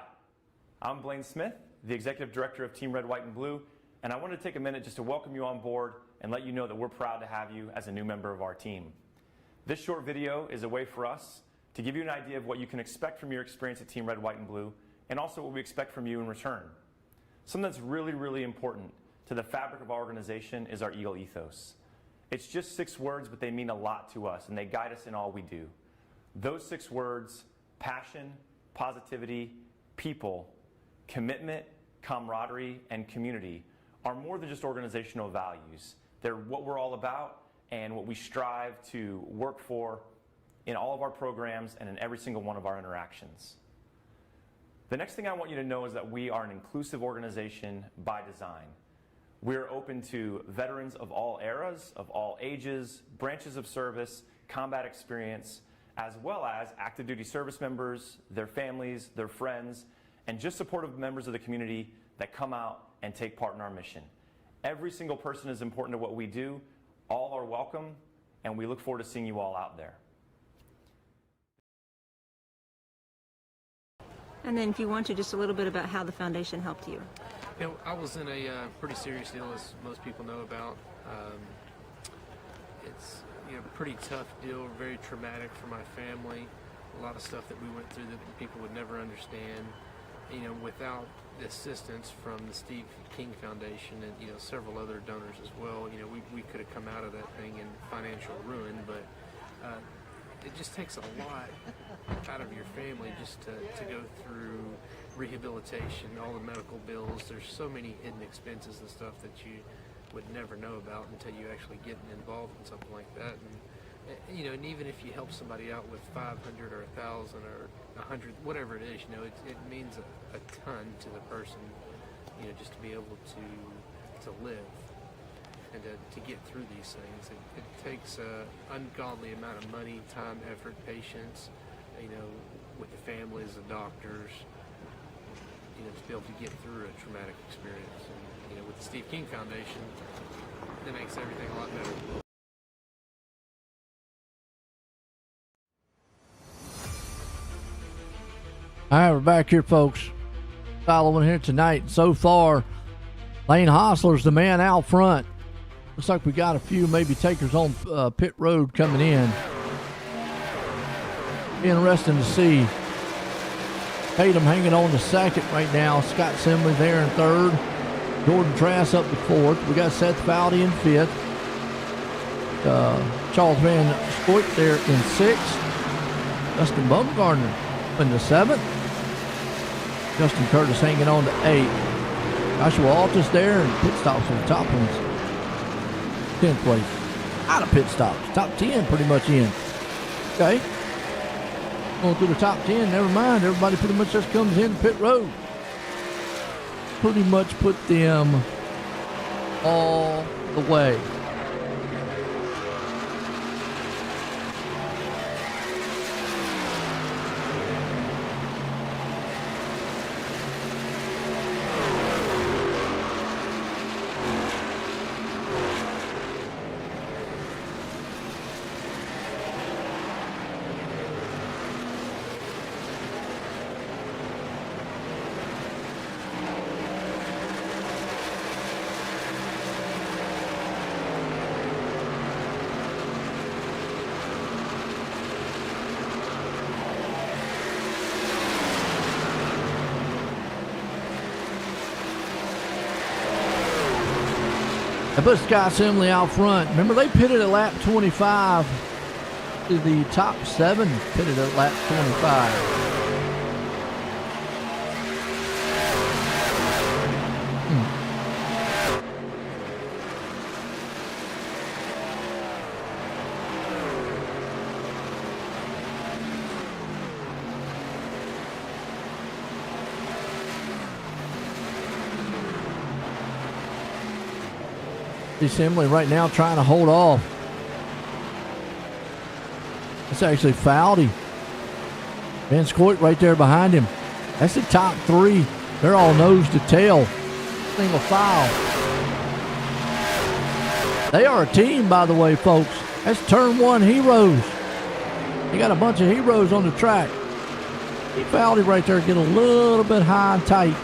I'm Blaine Smith, the Executive Director of Team Red, White, and Blue, and I wanted to take a minute just to welcome you on board and let you know that we're proud to have you as a new member of our team. This short video is a way for us to give you an idea of what you can expect from your experience at Team Red, White, and Blue, and also what we expect from you in return. Something that's really, really important to the fabric of our organization is our Eagle ethos. It's just 6 words, but they mean a lot to us, and they guide us in all we do. Those 6 words: passion, positivity, people, commitment, camaraderie, and community are more than just organizational values. They're what we're all about and what we strive to work for in all of our programs and in every single one of our interactions. The next thing I want you to know is that we are an inclusive organization by design. We're open to veterans of all eras, of all ages, branches of service, combat experience, as well as active duty service members, their families, their friends, and just supportive members of the community that come out and take part in our mission. Every single person is important to what we do. All are welcome, and we look forward to seeing you all out there. And then if you want to, just a little bit about how the foundation helped you. You know, I was in a pretty serious deal, as most people know about. It's a pretty tough deal, very traumatic for my family. A lot of stuff that we went through that people would never understand. Without the assistance from the Steve King Foundation and several other donors as well, we could have come out of that thing in financial ruin. But it just takes a lot out of your family just to go through rehabilitation, all the medical bills. There's so many hidden expenses and stuff that you would never know about until you actually get involved in something like that. And and even if you help somebody out with 500 or 1,000 or 100, whatever it is, it means a ton to the person, just to be able to live and to get through these things. It takes an ungodly amount of money, time, effort, patience, with the families, the doctors, to be able to get through a traumatic experience. And, with the Steve King Foundation, that makes everything a lot better. All right, we're back here, folks. Following here tonight. So far, Lane Hostler's the man out front. Looks like we got a few maybe takers on pit road coming in. Be interesting to see. Tatum hanging on to second right now. Scott Simley there in third. Jordan Trask up to fourth. We got Seth Fowdy in fifth. Charles Van Scoit there in sixth. Justin Bumgarner in the seventh. Justin Curtis hanging on to 8. Joshua Altus there, and pit stops on the top ones. 10th place. Out of pit stops. Top 10 pretty much in. Okay. Going through the top 10, never mind. Everybody pretty much just comes in pit road. Pretty much put them all the way. They put Scott Simley out front. Remember, they pitted at lap 25. The top 7 pitted at lap 25. Simley right now trying to hold off. It's actually Fowdy. Van Scoit right there behind him. That's the top 3. They're all nose to tail. Single file. They are a team, by the way, folks. That's turn 1 heroes. You got a bunch of heroes on the track. Keep Fowdy right there, get a little bit high and tight.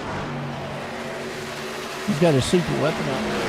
He's got his secret weapon out there.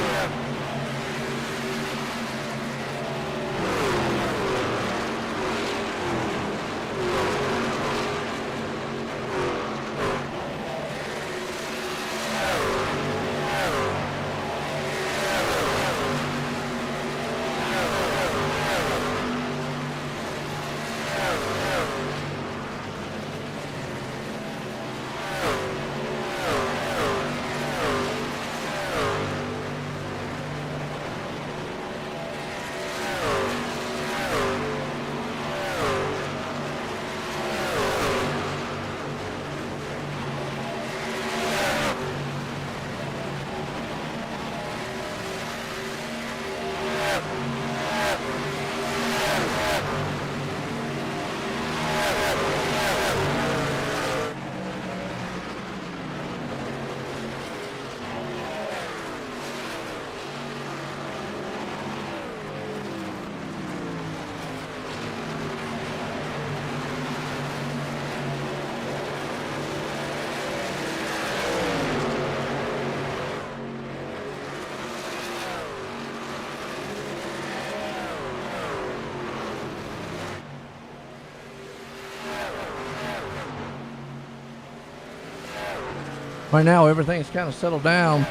Right now, everything's kind of settled down.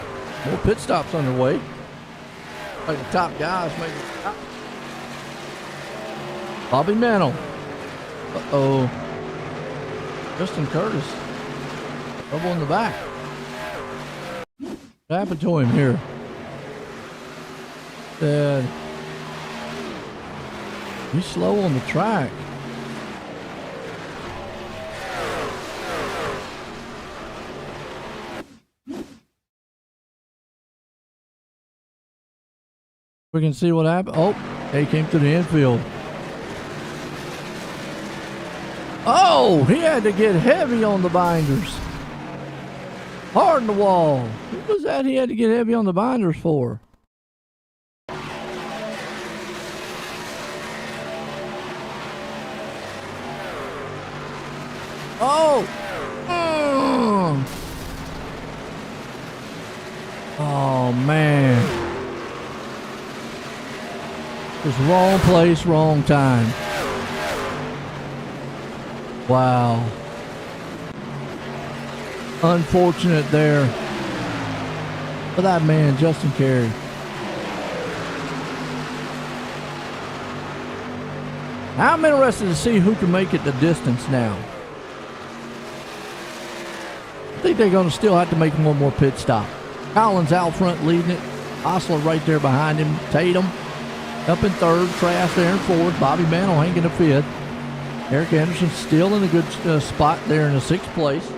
More pit stops underway. Like the top guys, maybe. Bobby Mantle. Uh-oh. Justin Curtis. Trouble in the back. What happened to him here? He's slow on the track. We can see what happened. Oh, he came to the infield. Oh, he had to get heavy on the binders. Hard in the wall. What was that he had to get heavy on the binders for? Oh! Oh, man. Just wrong place, wrong time. Wow. Unfortunate there for that man, Justin Carey. I'm interested to see who can make it the distance now. I think they're going to still have to make one more pit stop. Collins out front leading it. Osler right there behind him. Tatum up in third. Trask there in fourth. Bobby Mantle hanging in fifth. Eric Anderson still in a good spot there in the sixth place.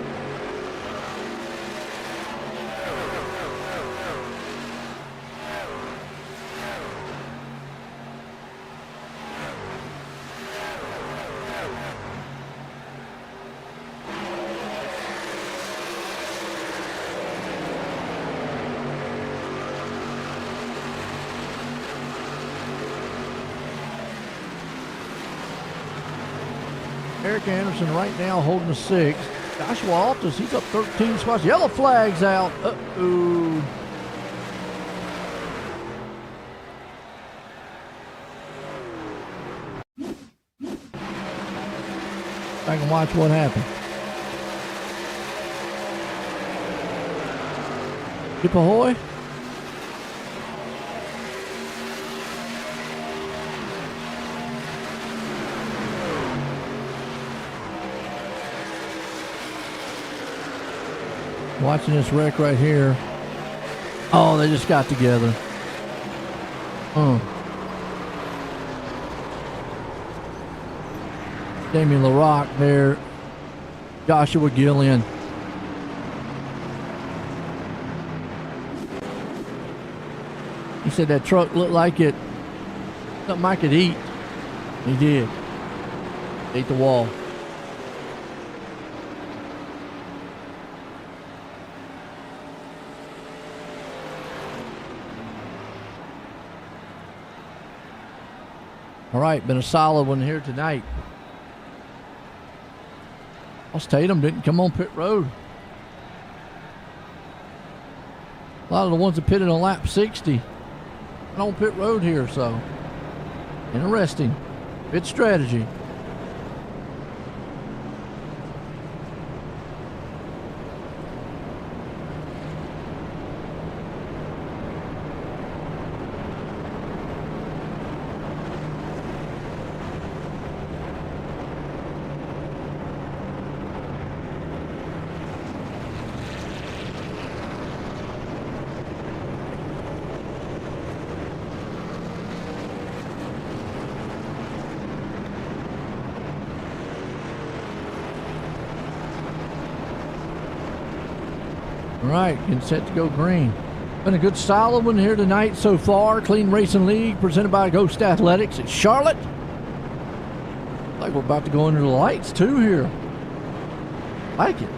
Eric Anderson right now holding the sixth. Joshua Altus, he's up 13 spots. Yellow flag's out. Uh-oh. I can watch what happened. Skip ahoy. Watching this wreck right here. Oh, they just got together. Damien LaRock there. Joshua Gillian. He said that truck looked like it, something I could eat. He did. Ate the wall. All right, been a solid one here tonight. Tatum didn't come on pit road. A lot of the ones that pitted on lap 60 and on pit road here, so interesting. Pit strategy. All right, getting set to go green. Been a good solid one here tonight so far. Clean Racing League presented by Ghost Athletics at Charlotte. Like we're about to go under the lights too here. Like it.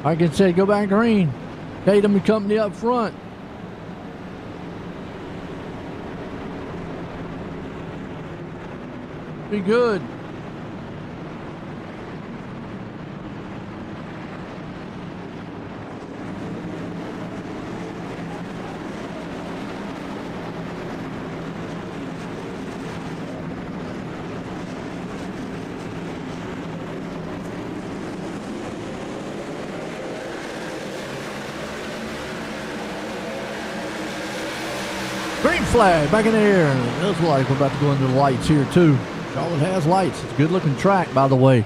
Like I said, go back green. Tatum and company up front. Be good. Green flag back in the air. It looks like we're about to go into the lights here too. Charlotte has lights. It's a good looking track, by the way.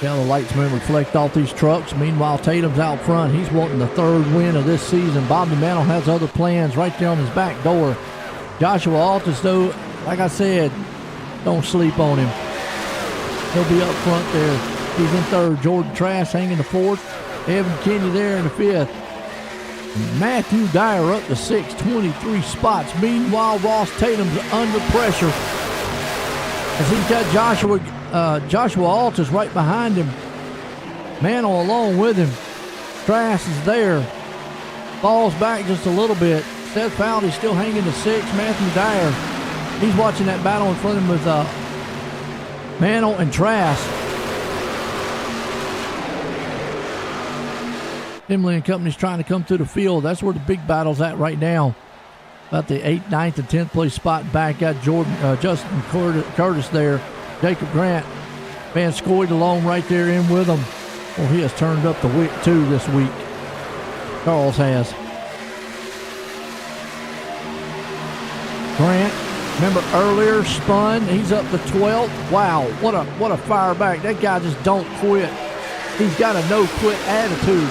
Yeah, the lights may reflect off these trucks. Meanwhile, Tatum's out front. He's wanting the third win of this season. Bobby Mantle has other plans right there on his back door. Joshua Altus, though, like I said, don't sleep on him. He'll be up front there. He's in third. Jordan Trask hanging the fourth. Evan Kenny there in the fifth. Matthew Dyer up to sixth, 23 spots. Meanwhile, Ross Tatum's under pressure as he's got Joshua Altus right behind him. Mantle along with him. Trask is there. Falls back just a little bit. Seth Fowley's still hanging to sixth. Matthew Dyer, he's watching that battle in front of him with Mantle and Trask. Emily and Company's trying to come through the field. That's where the big battle's at right now. About the 8th, 9th, and 10th place spot back. Got Justin Curtis there. Jacob Grant. Van Scoyd along right there in with him. Well, he has turned up the wick too this week. Charles has. Grant, remember earlier, spun. He's up to 12th. Wow, what a fire back. That guy just don't quit. He's got a no-quit attitude.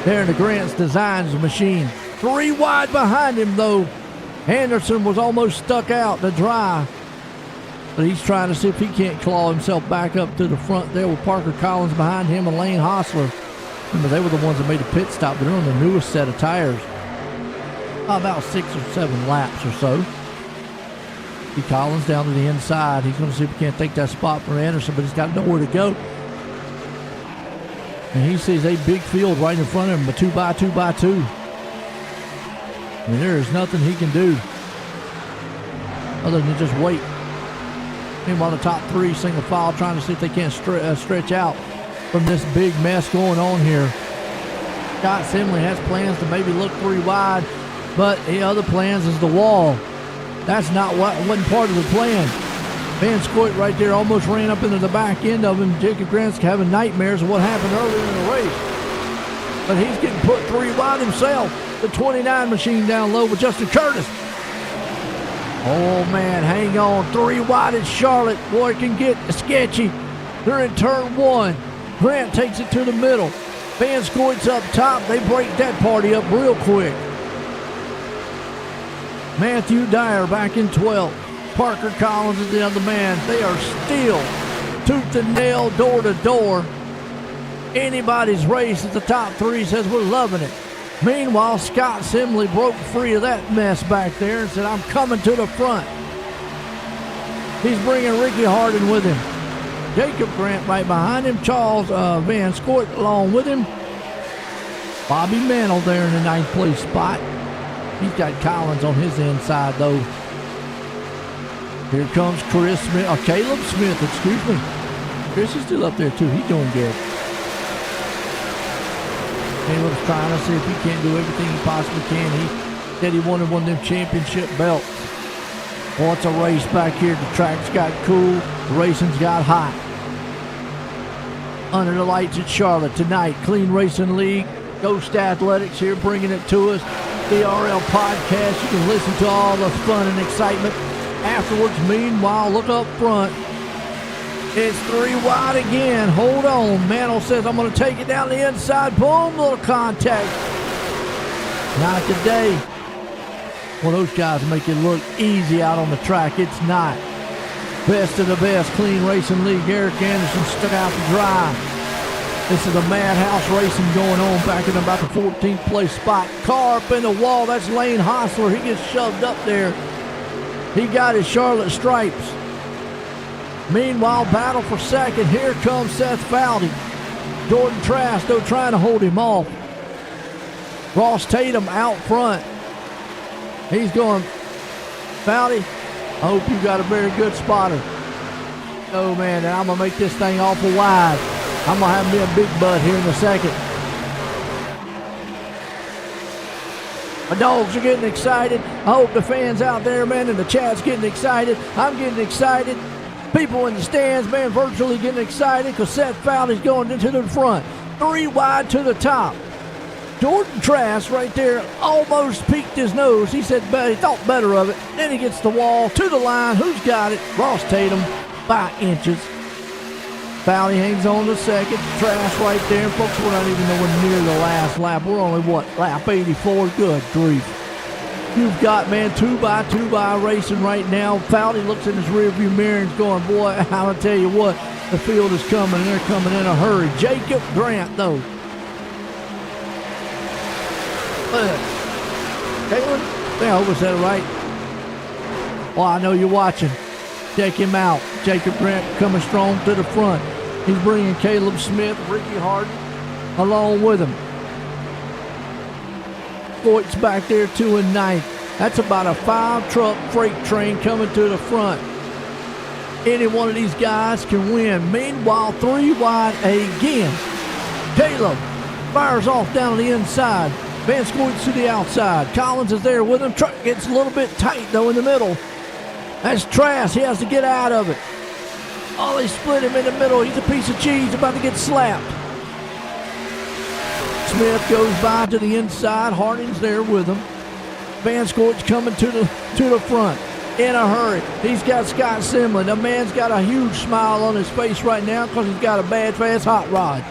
There in the Grant's Designs machine. 3 wide behind him, though. Anderson was almost stuck out to dry. But he's trying to see if he can't claw himself back up to the front there with Parker Collins behind him and Lane Hostler. Remember, they were the ones that made a pit stop, but they're on the newest set of tires. About 6 or 7 laps or so. See Collins down to the inside. He's going to see if he can't take that spot from Anderson, but he's got nowhere to go. And he sees a big field right in front of him, a 2x2x2. And there is nothing he can do other than just wait. Meanwhile, the top three single file trying to see if they can't stretch out from this big mess going on here. Scott Simley has plans to maybe look 3 wide, but the other plans is the wall. That's not wasn't part of the plan. Van Scoit right there almost ran up into the back end of him. Jacob Grant's having nightmares of what happened earlier in the race. But he's getting put 3 wide himself. The 29 machine down low with Justin Curtis. Oh, man, hang on. 3 wide at Charlotte. Boy, it can get sketchy. They're in turn 1. Grant takes it to the middle. Van Scoit's up top. They break that party up real quick. Matthew Dyer back in 12th. Parker Collins is the other man. They are still tooth and nail, door to door. Anybody's race at the top 3 says we're loving it. Meanwhile, Scott Simley broke free of that mess back there and said, I'm coming to the front. He's bringing Ricky Hardin with him. Jacob Grant right behind him. Charles Van Scoit along with him. Bobby Mantle there in the 9th place spot. He's got Collins on his inside, though. Here comes Chris Smith, Caleb Smith, excuse me. Chris is still up there, too. He's doing good. Caleb's trying to see if he can't do everything he possibly can. He said he wanted one of them championship belts. Well, it's a race back here. The track's got cool. The racing's got hot. Under the lights at Charlotte tonight. Clean Racing League. Ghost Athletics here bringing it to us. DRL podcast. You can listen to all the fun and excitement afterwards. Meanwhile, look up front. It's 3 wide again. Hold on. Mantle says, I'm going to take it down the inside. Boom, little contact. Not today. Well, those guys make it look easy out on the track. It's not. Best of the best. Clean Racing League. Eric Anderson stuck out to dry. This is a madhouse racing going on back in about the 14th place spot. Car up in the wall. That's Lane Hostler. He gets shoved up there. He got his Charlotte stripes. Meanwhile, battle for second. Here comes Seth Fowdy. Jordan Trask, though, trying to hold him off. Ross Tatum out front. He's going, Fowdy, I hope you got a very good spotter. Oh, man, and I'm going to make this thing awful wide. I'm going to have me a big butt here in a second. My dogs are getting excited. I hope the fans out there, man, in the chat's getting excited. I'm getting excited. People in the stands, man, virtually getting excited because Seth Fowdy's going into the front. 3 wide to the top. Jordan Trask right there almost peeked his nose. He said he thought better of it. Then he gets the wall to the line. Who's got it? Ross Tatum by inches. Fowdy hangs on to second. Trask right there. Folks, we're not even nowhere near the last lap. We're only, lap 84? Good grief. You've got, man, 2x2 racing right now. Fowdy looks in his rearview mirror and is going, boy, I'll tell you what, the field is coming, and they're coming in a hurry. Jacob Grant, though. Caitlin, I hope I said it right. Well, I know you're watching. Check him out. Jacob Grant coming strong to the front. He's bringing Caleb Smith, Ricky Hardin along with him. Scoit's back there 2 and 9. That's about a 5-truck freight train coming to the front. Any one of these guys can win. Meanwhile, 3 wide again. Caleb fires off down the inside. Van Scoit's to the outside. Collins is there with him. Truck gets a little bit tight, though, in the middle. That's Trask. He has to get out of it. Oh, they split him in the middle. He's a piece of cheese about to get slapped. Smith goes by to the inside. Harding's there with him. Van Scoit's coming to the front in a hurry. He's got Scott Simley. The man's got a huge smile on his face right now because he's got a bad, fast hot rod.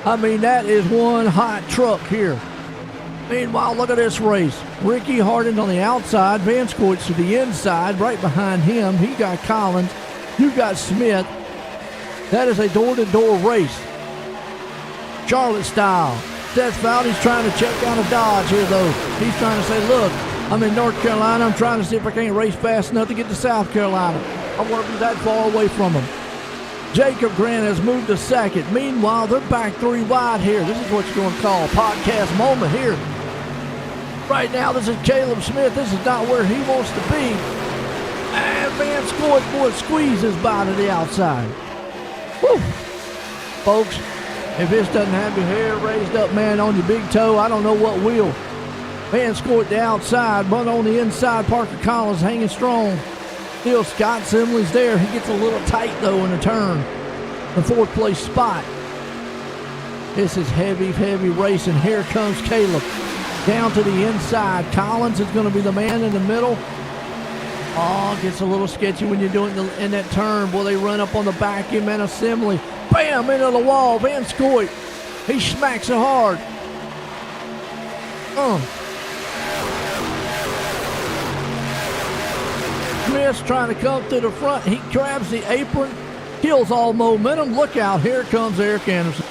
I mean, that is one hot truck here. Meanwhile, look at this race. Ricky Hardin on the outside. Van Scoit's to the inside. Right behind him, he got Collins. You got Smith. That is a door-to-door race. Charlotte style. Seth Fowdy's trying to check down a Dodge here, though. He's trying to say, look, I'm in North Carolina. I'm trying to see if I can't race fast enough to get to South Carolina. I want to be that far away from him. Jacob Grant has moved to second. Meanwhile, they're back 3 wide here. This is what you're going to call a podcast moment here. Right now, this is Caleb Smith. This is not where he wants to be. And Van Scoyt, boy, squeezes by to the outside. Whew. Folks, if this doesn't have your hair raised up, man, on your big toe, I don't know what will. Van Scoyt the outside, but on the inside, Parker Collins hanging strong. Still, Scott Simley's there. He gets a little tight, though, in the turn. The 4th place spot. This is heavy, heavy racing. Here comes Caleb. Down to the inside. Collins is going to be the man in the middle. Oh, gets a little sketchy when you're doing in that turn. Boy, they run up on the back end, man. Assembly. Bam, into the wall. Van Scoyt. He smacks it hard. Smith's trying to come to the front. He grabs the apron, kills all momentum. Look out, here comes Eric Anderson.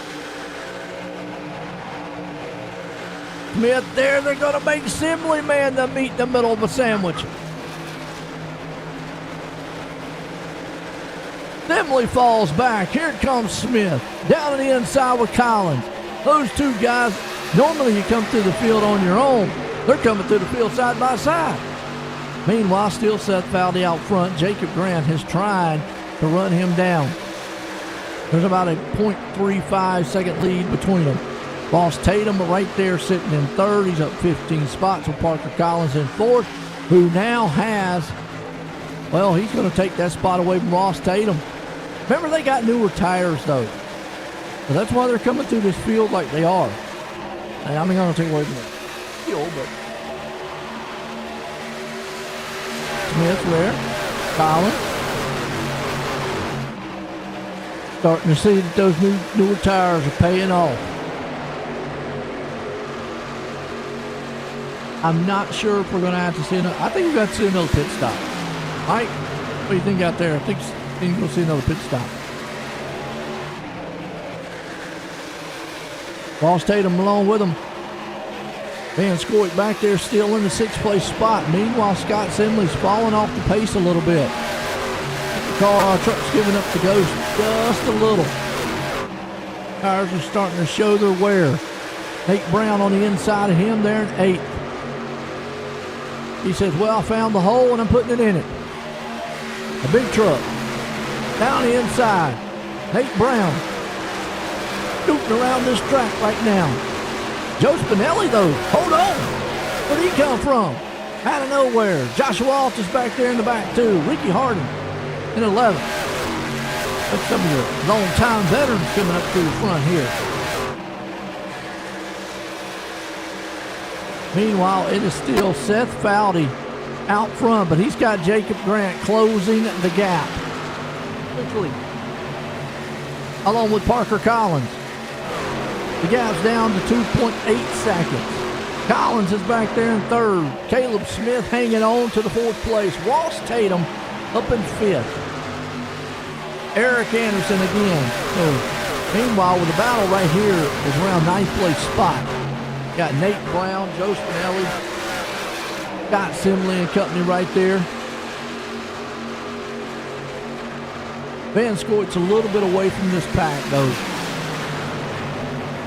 Smith there, they're going to make Simley, man, the meat in the middle of a sandwich. Simley falls back. Here comes Smith. Down to the inside with Collins. Those two guys, normally you come through the field on your own. They're coming through the field side by side. Meanwhile, still Seth Faldy out front. Jacob Grant has tried to run him down. There's about a 0.35 second lead between them. Ross Tatum right there sitting in 3rd. He's up 15 spots with Parker Collins in 4th, who now has, well, he's going to take that spot away from Ross Tatum. Remember, they got newer tires, though. So that's why they're coming through this field like they are. Hey, I'm going to take away from the field, but Smith there. Collins. Starting to see that those newer tires are paying off. I'm not sure if we're going to have to see another. I think we've got to see another pit stop. Mike, what do you think out there? I think you're going to see another pit stop. Ross Tatum along with him. Van Scoyt back there still in the 6th place spot. Meanwhile, Scott Simley's falling off the pace a little bit. The truck's giving up the ghost just a little. Tires are starting to show their wear. Nate Brown on the inside of him there in 8th. He says, well, I found the hole and I'm putting it in it. A big truck. Down the inside. Nate Brown scooting around this track right now. Joe Spinelli, though, hold on. Where'd he come from? Out of nowhere. Joshua Alt is back there in the back, too. Ricky Harden in 11th. That's some of your long-time veterans coming up through the front here. Meanwhile, it is still Seth Faldy out front, but he's got Jacob Grant closing the gap quickly, along with Parker Collins. The gap's down to 2.8 seconds. Collins is back there in 3rd. Caleb Smith hanging on to the 4th place. Ross Tatum up in 5th. Eric Anderson again. So, meanwhile, with the battle right here is around 9th place spot. Got Nate Brown, Joe Spinelli, Scott Simley and company right there. Van Scoyt's a little bit away from this pack, though.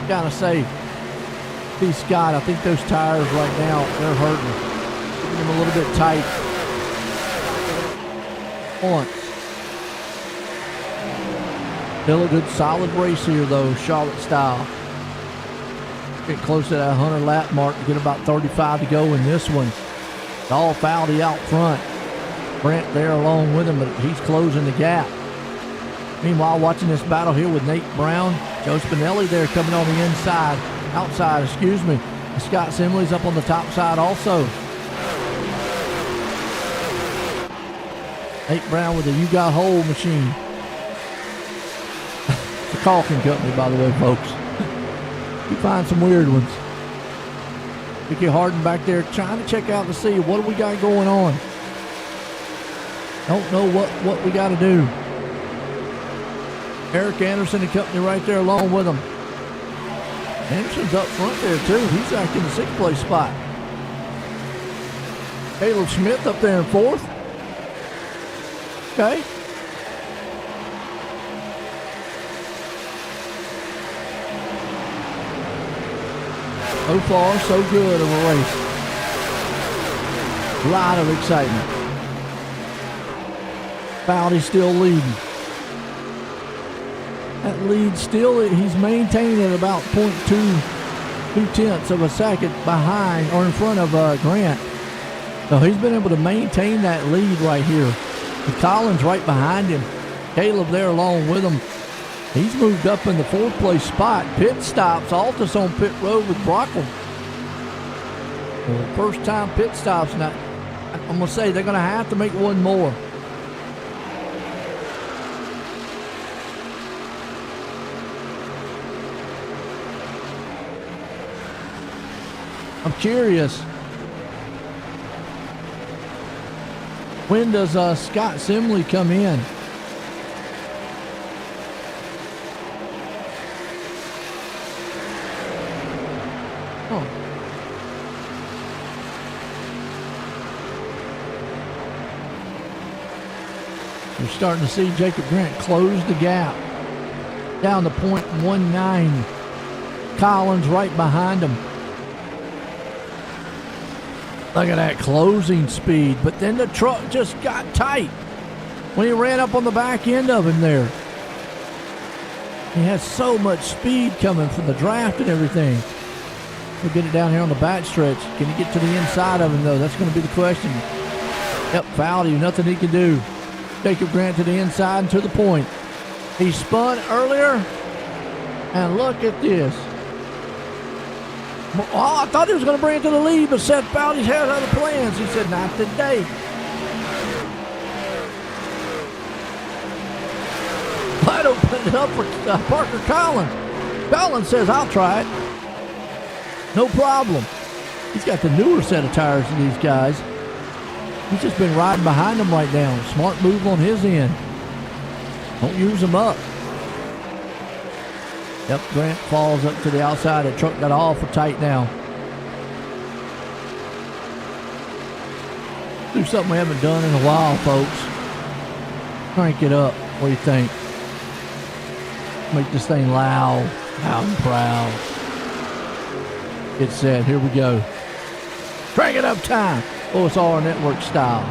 Gotta say, see Scott, I think those tires right now, they're hurting. Keeping them a little bit tight. Once. Still a good solid race here, though, Charlotte style. Get close to that 100 lap mark to get about 35 to go in this one. It's all Faldy out front. Brent there along with him, but he's closing the gap. Meanwhile, watching this battle here with Nate Brown, Joe Spinelli there coming on the outside, and Scott Simley's up on the top side also. Nate Brown with the You Got Hold machine. It's a caulking company, by the way, folks. You find some weird ones. Ricky Harden back there trying to check out to see what do we got going on. Don't know what we got to do. Eric Anderson and company right there along with him. Anderson's up front there too. He's back in the 6th place spot. Caleb Smith up there in 4th. Okay. So far, so good of a race. A lot of excitement. Bowdy's still leading. That lead still, he's maintaining at about 0.2 of a second behind or in front of Grant. So he's been able to maintain that lead right here. With Collins right behind him. Caleb there along with him. He's moved up in the 4th place spot. Pit stops. Altus on pit road with Brockle. Well, first time pit stops. Now, I'm going to say they're going to have to make one more. I'm curious. When does Scott Simley come in? Oh. You're starting to see Jacob Grant close the gap down to 0.19. Collins right behind him. Look at that closing speed. But then the truck just got tight when he ran up on the back end of him there. He has so much speed coming from the draft and everything. We'll get it down here on the back stretch. Can he get to the inside of him, though? That's going to be the question. Yep, fouled him. Nothing he can do. Jacob Grant to the inside and to the point. He spun earlier. And look at this. Oh, I thought he was going to bring it to the lead, but Seth Bowdy had other plans. He said, not today. That opened it up for Parker Collins. Collins says, I'll try it. No problem. He's got the newer set of tires than these guys. He's just been riding behind them right now. Smart move on his end. Don't use them up. Yep, Grant falls up to the outside. The truck got awful tight now. Do something we haven't done in a while, folks. Crank it up. What do you think? Make this thing loud and proud. Get set. Here we go. Crank it up time. OSR Network style.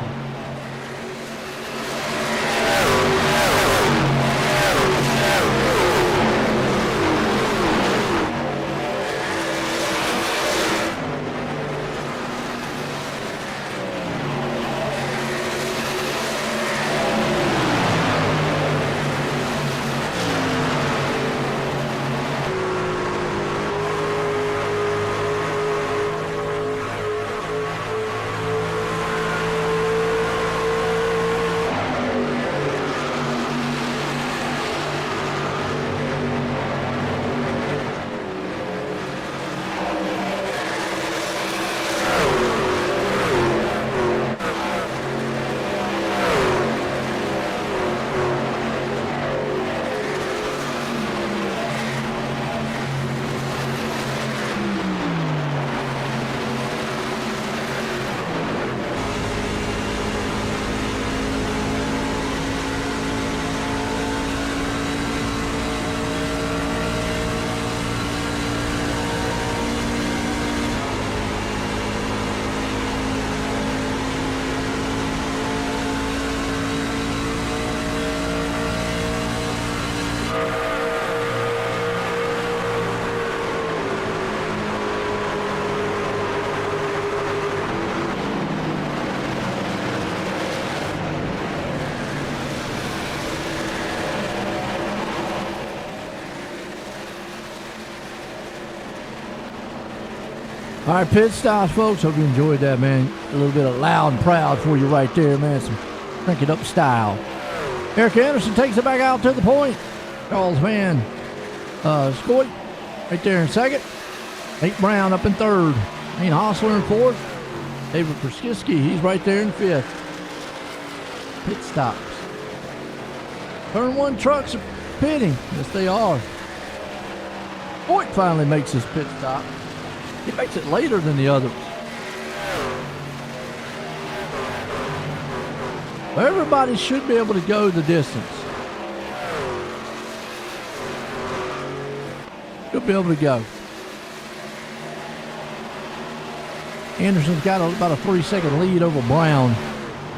All right, pit stops, folks. Hope you enjoyed that, man. A little bit of loud and proud for you right there, man. Some crank it up style. Eric Anderson takes it back out to the point. Charles Van Scoit right there in second. Nate Brown up in third. Wayne Hostler in fourth. David Perskiski, he's right there in fifth. Pit stops. Turn one trucks are pitting. Yes, they are. Scoit finally makes his pit stop. He makes it later than the others. Everybody should be able to go the distance. Should be able to go. Anderson's got about a 3-second lead over Brown.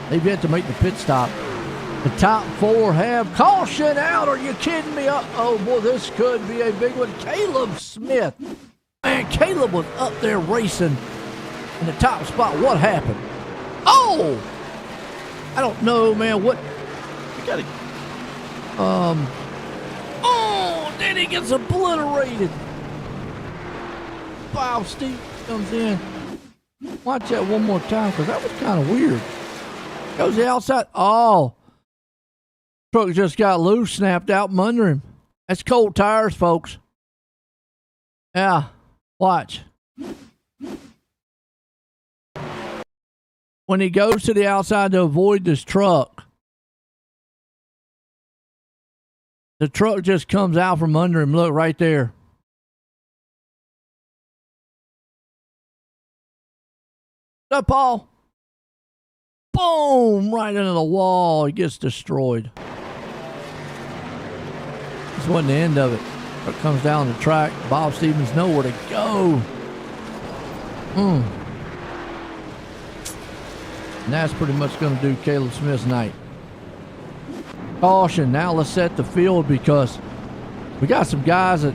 They've yet to make the pit stop. The top 4 have caution out. Are you kidding me? Oh, boy, this could be a big one. Caleb Smith. Man, Caleb was up there racing in the top spot. What happened? Oh! I don't know, man. What? You got to... Oh, then he gets obliterated. Wow, Steve comes in. Watch that one more time, because that was kind of weird. Goes the outside. Oh. Truck just got loose, snapped out from under him. That's cold tires, folks. Yeah. Watch. When he goes to the outside to avoid this truck, the truck just comes out from under him. Look right there. What's up, Paul? Boom! Right into the wall. He gets destroyed. This wasn't the end of it. Truck comes down the track. Bob Stevens nowhere to go. And that's pretty much going to do Caleb Smith's night. Caution. Now let's set the field, because we got some guys that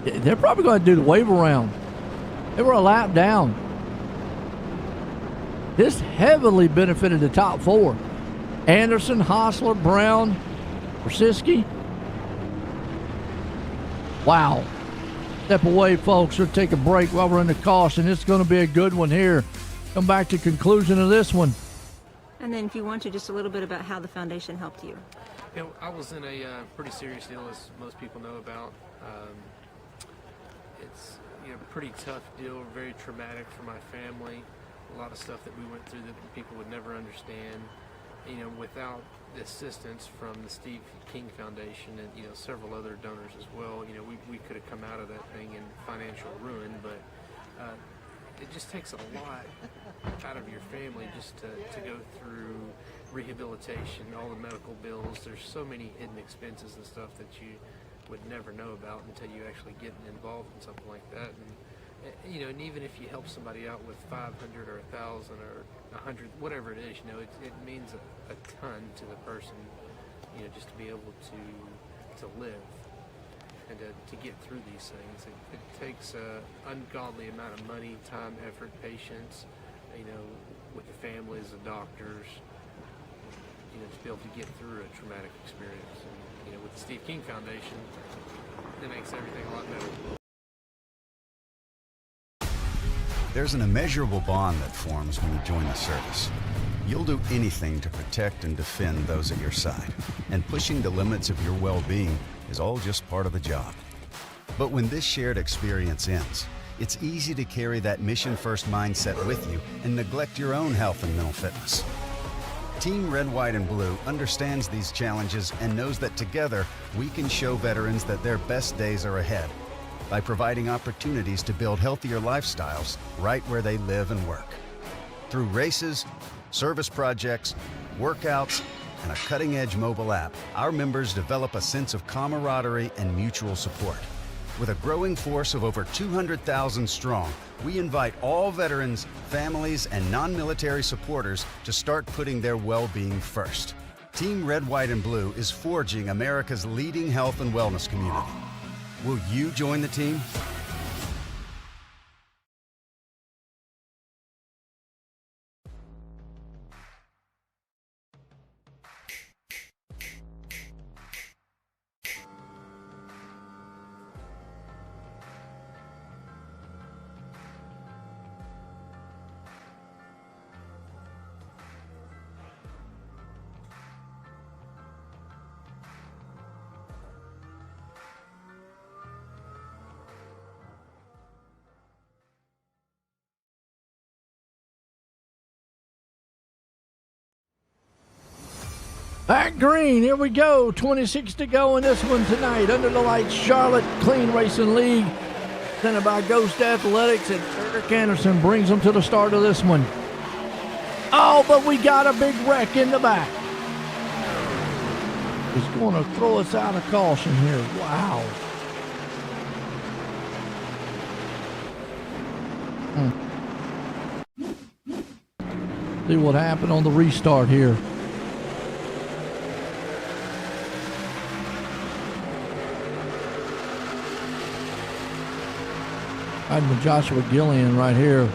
they're probably going to do the wave around. They were a lap down. This heavily benefited the top 4. Anderson, Hostler, Brown, Brzezinski. Wow. Step away, folks. We'll take a break while we're in the caution. It's going to be a good one here. Come back to conclusion of this one. And then if you want to, just a little bit about how the foundation helped you. You know, I was in a pretty serious deal, as most people know about. It's a pretty tough deal, very traumatic for my family. A lot of stuff that we went through that people would never understand. Without the assistance from the Steve King Foundation and several other donors as well, we could have come out of that thing in financial ruin. But it just takes a lot out of your family just to go through rehabilitation, all the medical bills. There's so many hidden expenses and stuff that you would never know about until you actually get involved in something like that. And even if you help somebody out with 500 or 1,000 or 100, whatever it is, it means a ton to the person, just to be able to live and to get through these things. It takes an ungodly amount of money, time, effort, patience, with the families, the doctors, to be able to get through a traumatic experience. And, with the Steve King Foundation, it makes everything a lot better. There's an immeasurable bond that forms when you join the service. You'll do anything to protect and defend those at your side, and pushing the limits of your well-being is all just part of the job. But when this shared experience ends, it's easy to carry that mission-first mindset with you and neglect your own health and mental fitness. Team Red, White, and Blue understands these challenges and knows that together we can show veterans that their best days are ahead by providing opportunities to build healthier lifestyles right where they live and work. Through races, service projects, workouts, and a cutting-edge mobile app, our members develop a sense of camaraderie and mutual support. With a growing force of over 200,000 strong, we invite all veterans, families, and non-military supporters to start putting their well-being first. Team Red, White, and Blue is forging America's leading health and wellness community. Will you join the team? Back green, here we go. 26 to go in this one tonight. Under the lights, Charlotte Clean Racing League, presented by Ghost Athletics, and Eric Anderson brings them to the start of this one. Oh, but we got a big wreck in the back. He's going to throw us out of caution here. Wow. See what happened on the restart here. Riding with Joshua Gillian right here.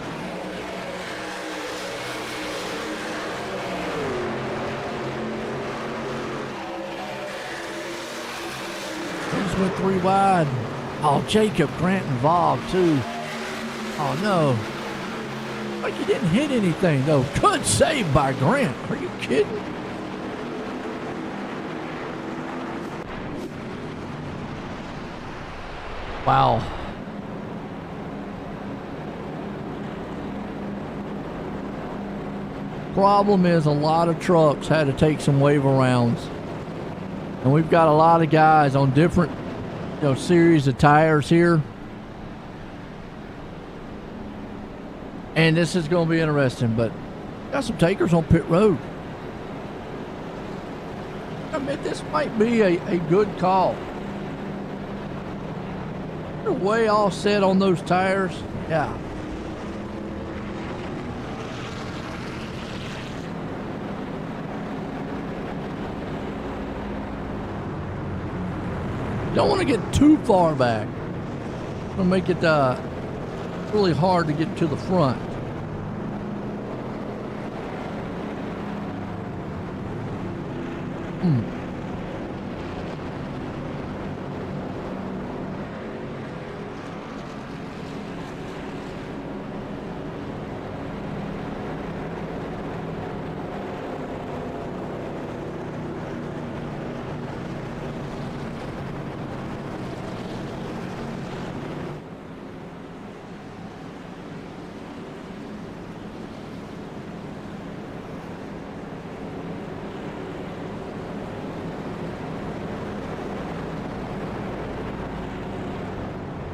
He just went 3 wide. Oh, Jacob Grant involved too. Oh no. Like he didn't hit anything though. Good save by Grant. Are you kidding? Wow. Problem is a lot of trucks had to take some wave arounds. And we've got a lot of guys on different series of tires here. And this is going to be interesting, but got some takers on pit road. I mean, this might be a good call. They're way all set on those tires. Yeah. Don't want to get too far back. It'll make it really hard to get to the front.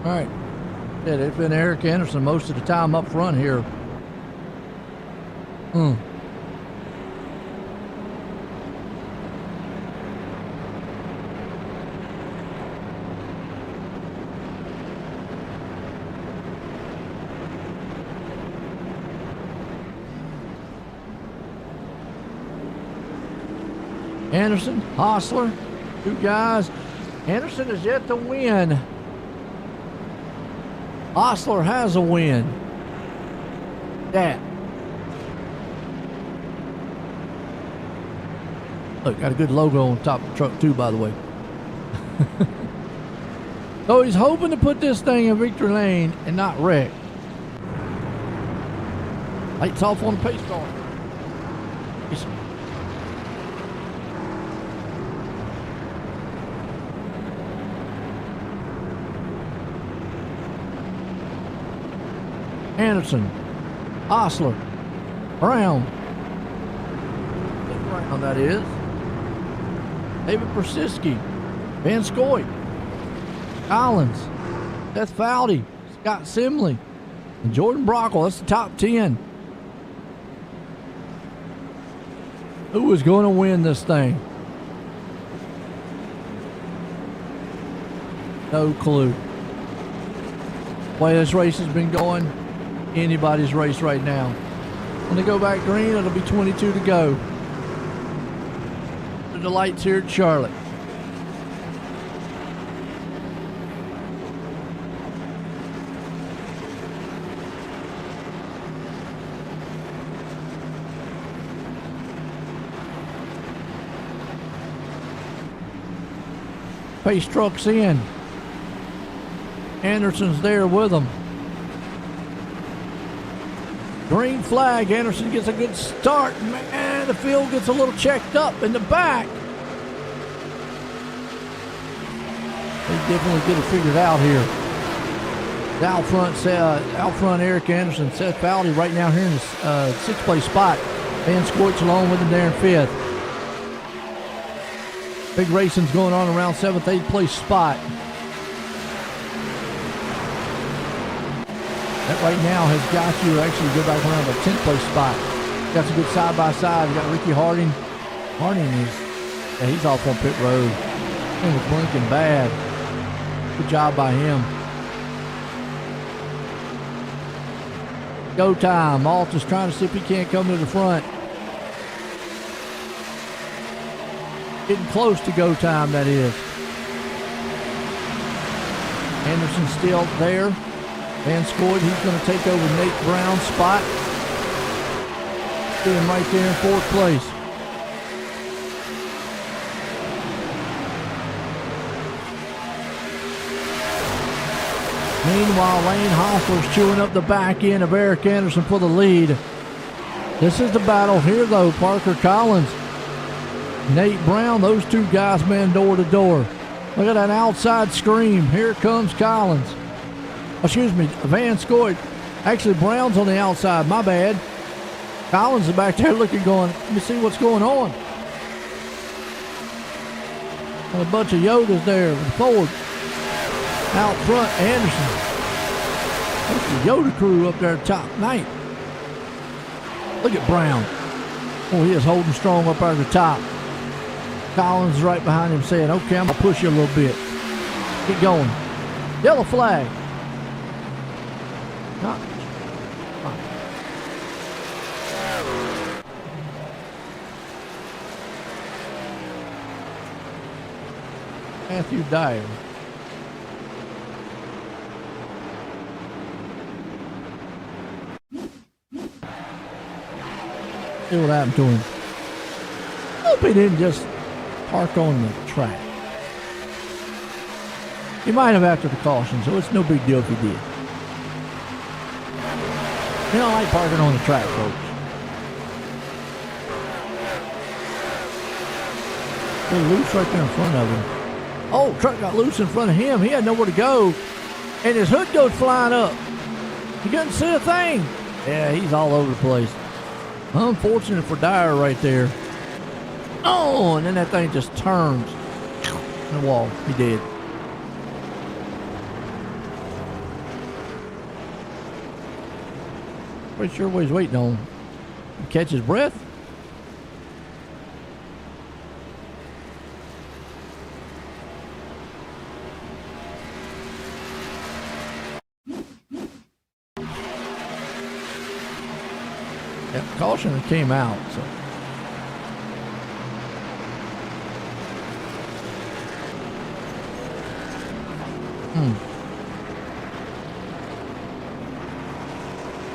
All right. Yeah, it's been Eric Anderson most of the time up front here. Anderson, Hostler, 2 guys. Anderson is yet to win. Hostler has a win. That. Look, got a good logo on top of the truck too, by the way. So he's hoping to put this thing in victory lane and not wreck. Lights off on the pace car. Anderson, Osler, Brown, that is, David Persiski, Van Scoy, Collins, Seth Fowdy, Scott Simley, and Jordan Brockle. That's the top 10. Who is going to win this thing? No clue. The way this race has been going, anybody's race right now. When they go back green, it'll be 22 to go. The lights here at Charlotte. Pace truck's in. Anderson's there with them. Green flag. Anderson gets a good start. Man, the field gets a little checked up in the back. They definitely get it figured out here. Out front, Eric Anderson, Seth Fowdy right now here in the 6th place spot. Van Scorch along with him there in 5th. Big racing's going on around 7th, 8th place spot. That right now has got you actually go back around the 10th place spot. Got some good side by side. You got Ricky Harding. Harding he's off on pit road. He was blinking bad. Good job by him. Go time. Altus trying to see if he can't come to the front. Getting close to go time, that is. Anderson still there. Van Scoyd, he's going to take over Nate Brown's spot. See him right there in fourth place. Meanwhile, Lane Hostler's chewing up the back end of Eric Anderson for the lead. This is the battle here, though. Parker Collins, Nate Brown, those two guys, man, door to door. Look at that outside scream. Here comes Collins. Excuse me, Van Scoyd. Actually, Brown's on the outside. My bad. Collins is back there looking, going, let me see what's going on. And a bunch of Yodas there with Ford. Out front, Anderson. That's the Yoda crew up there top night. Look at Brown. Oh, he is holding strong up there at the top. Collins is right behind him saying, okay, I'm going to push you a little bit. Keep going. Yellow flag. Matthew Dyer. See what happened to him. Hope he didn't just park on the track. He might have after the caution, so it's no big deal if he did. You don't like parking on the track, folks. They're loose right there in front of him. Oh, truck got loose in front of him. He had nowhere to go. And his hood goes flying up. He couldn't see a thing. Yeah, he's all over the place. Unfortunate for Dyer right there. Oh, and then that thing just turns. In the wall. He did. Pretty sure what he's waiting on. Catch his breath. Yep, caution came out, so.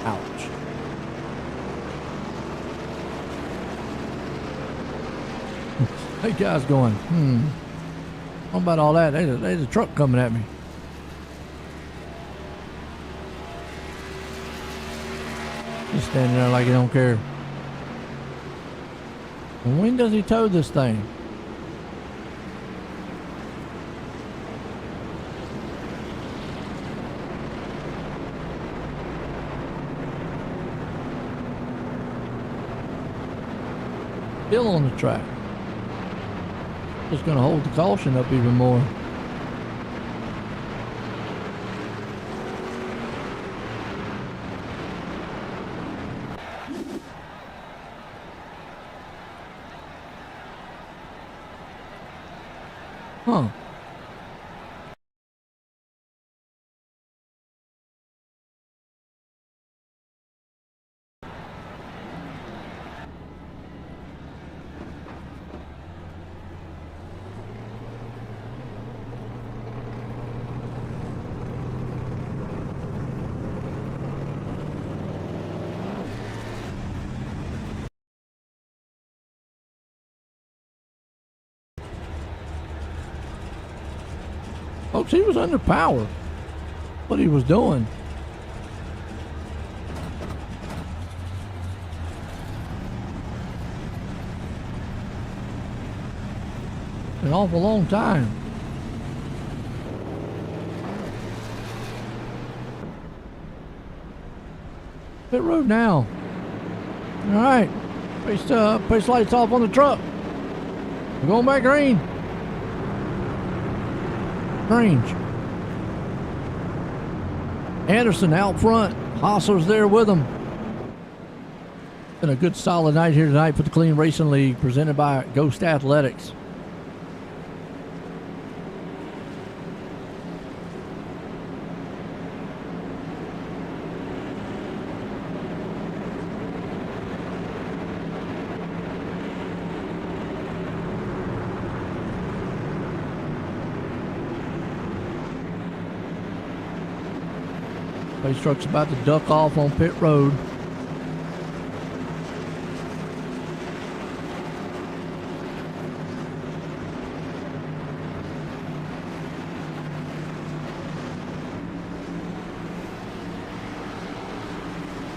Ouch. That guy's going, What about all that? There's a truck coming at me. Just standing there like he don't care. When does he tow this thing? Still on the track. Just gonna hold the caution up even more. Huh. Folks, he was under power. What he was doing. An awful long time. Pit road now. All right. Pace lights off on the truck. We're going back green. Range. Anderson out front. Hostler's there with him. Been a good solid night here tonight for the Clean Racing League, presented by Ghost Athletics. Race truck's about to duck off on pit road.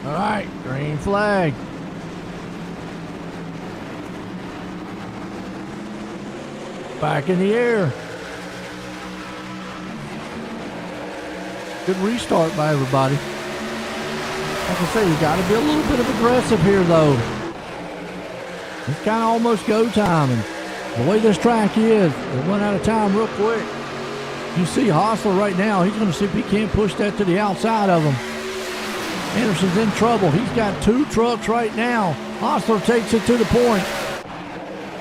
All right, green flag. Back in the air. Good restart by everybody. Like I say, you got to be a little bit of aggressive here, though. It's kind of almost go time, and the way this track is, it went out of time real quick. You see Hostler right now. He's going to see if he can't push that to the outside of him. Anderson's in trouble. He's got 2 trucks right now. Hostler takes it to the point.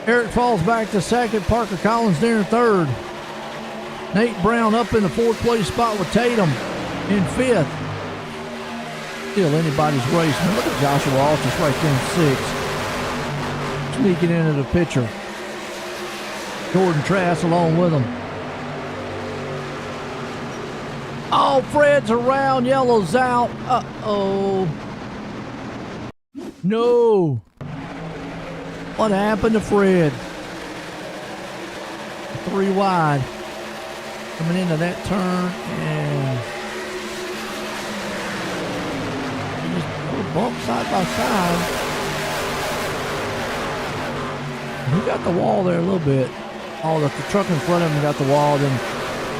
Eric falls back to second. Parker Collins there in third. Nate Brown up in the 4th place spot with Tatum in 5th. Still anybody's race. Man, look at Joshua Altus right there in 6th. Sneaking into the picture. Jordan Trask along with him. Oh, Fred's around. Yellow's out. Uh-oh. No. What happened to Fred? 3 wide. Coming into that turn, and he just bumped side by side. He got the wall there a little bit. Oh, the truck in front of him got the wall, then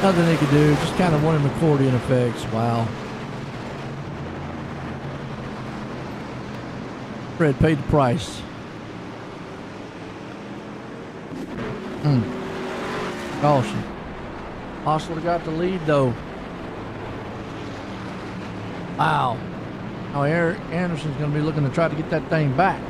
nothing they could do. Just kind of one of them accordion effects. Wow. Fred paid the price. Caution. Hostler got the lead, though. Wow. Now Eric Anderson's going to be looking to try to get that thing back.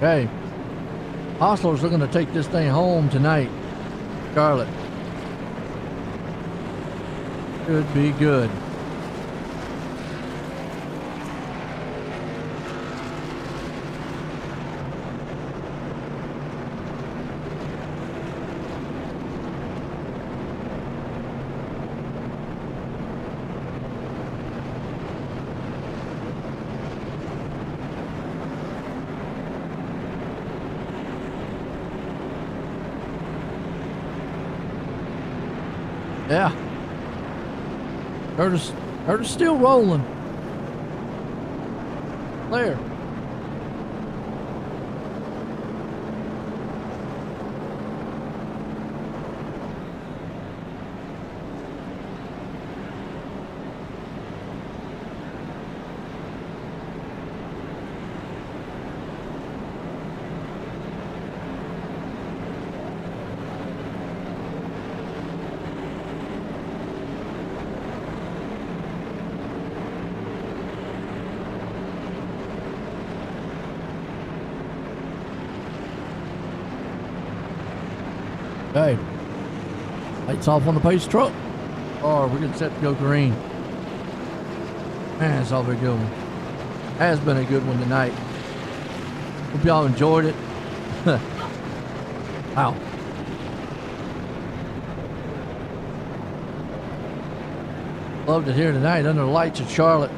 Okay. Hostler's looking to take this thing home tonight. Charlotte. Should be good. Yeah. Curtis still rolling. There. Okay. Lights off on the pace truck. Or we're getting set to go green. Man, it's all very good one. Has been a good one tonight. Hope y'all enjoyed it. Wow. Loved it here tonight under the lights at Charlotte.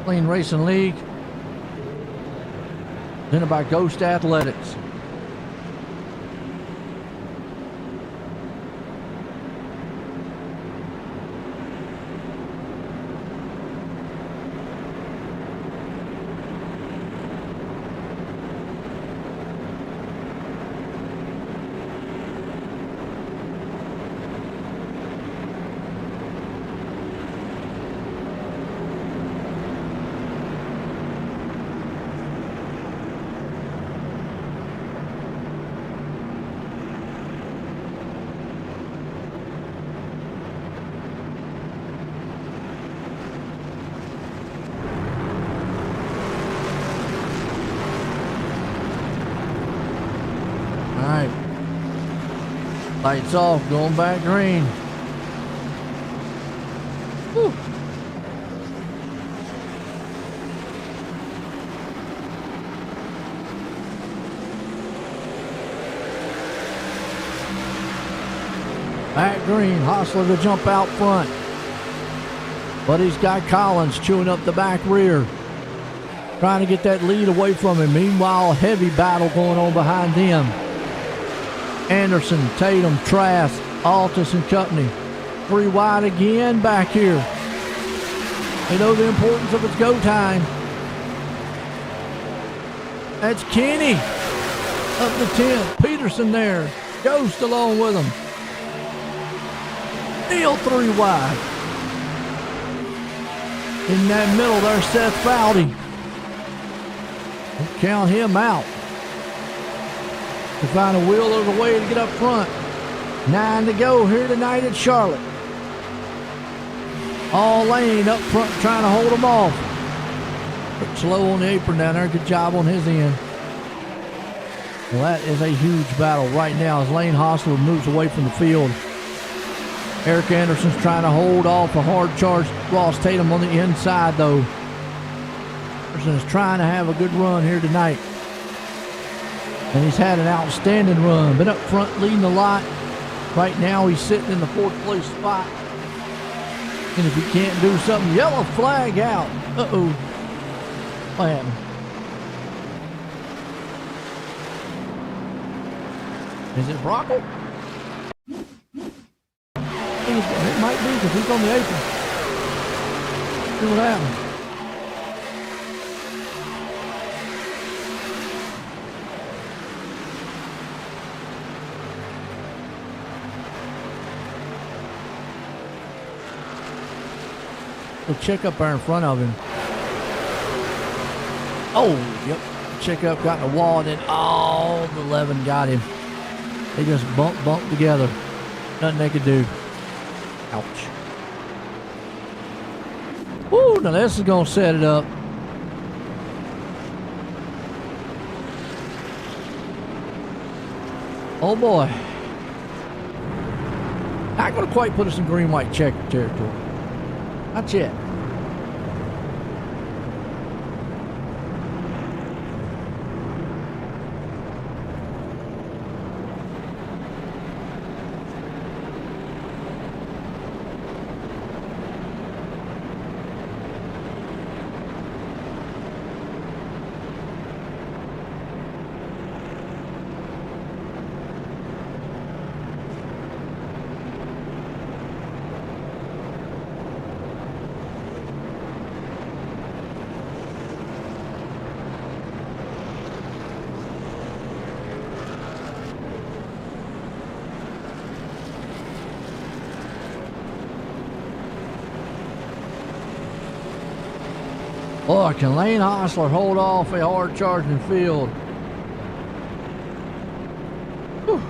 Clean Racing League. Presented by Ghost Athletics. Lights off, going back green. Whew. Back green, Hostler to jump out front. But he's got Collins chewing up the back rear, trying to get that lead away from him. Meanwhile, a heavy battle going on behind them. Anderson, Tatum, Trask, Altus, and company. 3 wide again back here. They know the importance of its go time. That's Kenny up the 10th. Peterson there. Ghost along with him. Neal 3 wide. In that middle there's Seth Foudy. Don't count him out. To find a wheel of the way to get up front. 9 to go here tonight at Charlotte. All Lane up front trying to hold them off. But slow on the apron down there. Good job on his end. Well, that is a huge battle right now as Lane Hostler moves away from the field. Eric Anderson's trying to hold off a hard charge. Ross Tatum on the inside, though. Anderson is trying to have a good run here tonight. And he's had an outstanding run. Been up front leading a lot. Right now he's sitting in the 4th place spot. And if he can't do something, yellow flag out. Uh-oh. What happened? Is it Brockle? It might be because he's on the apron. See what happened. We'll check up there in front of him. Oh, yep. Check up, got in the wall, and then, oh, the 11 got him. They just bumped together. Nothing they could do. Ouch. Woo, now this is going to set it up. Oh boy. Not going to quite put us in green-white checker territory. Not yet. Boy, can Lane Hostler hold off a hard charging field? Whew.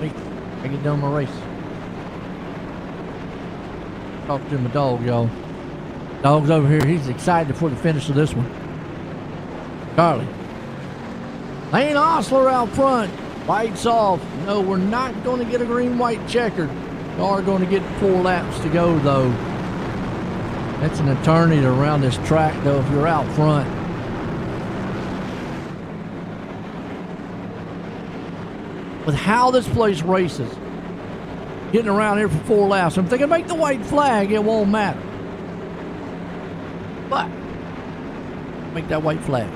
Wait, I get done my race. Talk to my dog, y'all. Dog's over here. He's excited for the finish of this one. Charlie. Lane Hostler out front. Lights off. No, we're not going to get a green-white checkered. We are going to get 4 laps to go, though. That's an eternity around this track, though, if you're out front. With how this place races, getting around here for 4 laps. If they can make the white flag, it won't matter. But make that white flag.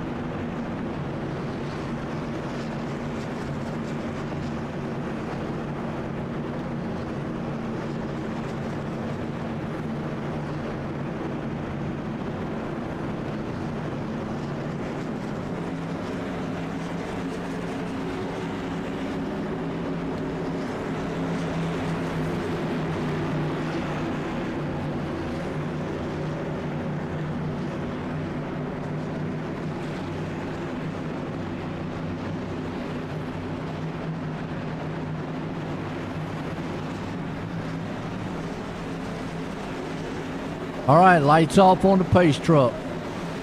All right, lights off on the pace truck.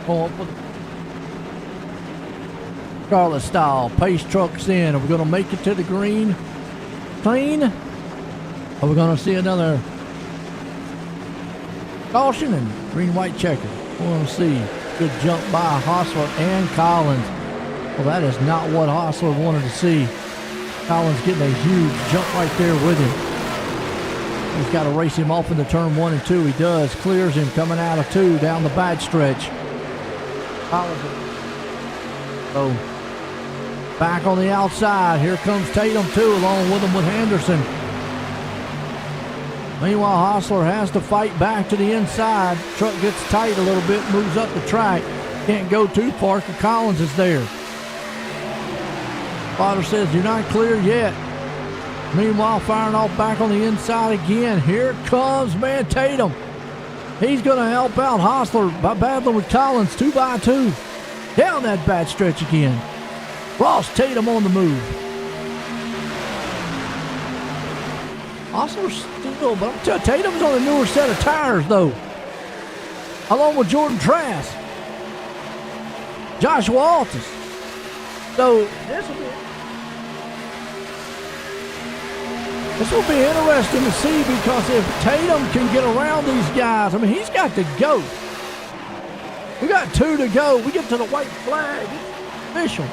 Going for the Charlotte style. Pace truck's in. Are we going to make it to the green clean? Are we going to see another caution and green-white checker? We're going to see good jump by Hostler and Collins. Well, that is not what Hostler wanted to see. Collins getting a huge jump right there with him. He's got to race him off into turn 1 and 2. He does. Clears him coming out of 2 down the back stretch. So back on the outside. Here comes Tatum too, along with him with Henderson. Meanwhile, Hostler has to fight back to the inside. Truck gets tight a little bit, moves up the track. Can't go too far because Collins is there. Spotter says, you're not clear yet. Meanwhile, firing off back on the inside again. Here comes, man, Tatum. He's going to help out Hostler by battling with Collins 2 by 2. Down that bad stretch again. Ross Tatum on the move. Hostler's still, but I'm telling you, Tatum's on a newer set of tires, though. Along with Jordan Trask. Joshua Altus. So, this will be interesting to see, because if Tatum can get around these guys, I mean, he's got to go. We got 2 to go. We get to the white flag. It's official.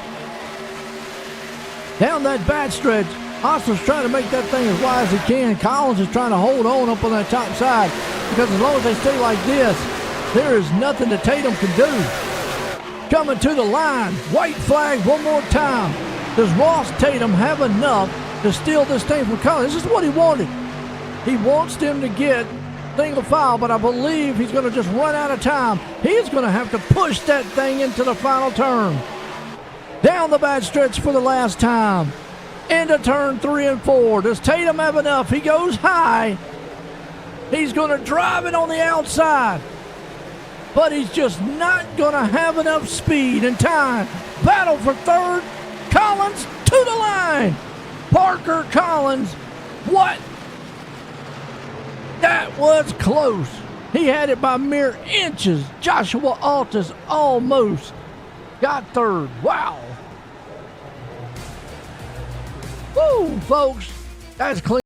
Down that bad stretch, Hostler's trying to make that thing as wide as he can. Collins is trying to hold on up on that top side, because as long as they stay like this, there is nothing that Tatum can do. Coming to the line. White flag one more time. Does Ross Tatum have enough to steal this thing from Collins? This is what he wanted. He wants them to get single file, but I believe he's going to just run out of time. He's going to have to push that thing into the final turn. Down the bad stretch for the last time. Into turn 3 and 4. Does Tatum have enough? He goes high. He's going to drive it on the outside, but he's just not going to have enough speed and time. Battle for third. Collins to the line. Parker Collins. What? That was close. He had it by mere inches. Joshua Altus almost got third. Wow. Woo, folks. That's clean.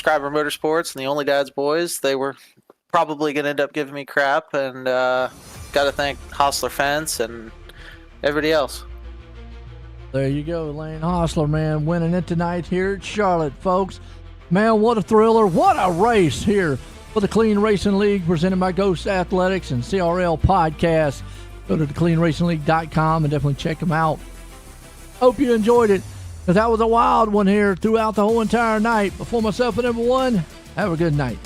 Subscriber Motorsports and the Only Dad's Boys. They were probably going to end up giving me crap, and got to thank Hostler Fence and everybody else. There you go, Lane Hostler, man, winning it tonight here at Charlotte, folks. Man, what a thriller. What a race here for the Clean Racing League, presented by Ghost Athletics and CRL Podcast. Go to thecleanracingleague.com and definitely check them out. Hope you enjoyed it, because that was a wild one here throughout the whole entire night. Before myself and everyone, have a good night.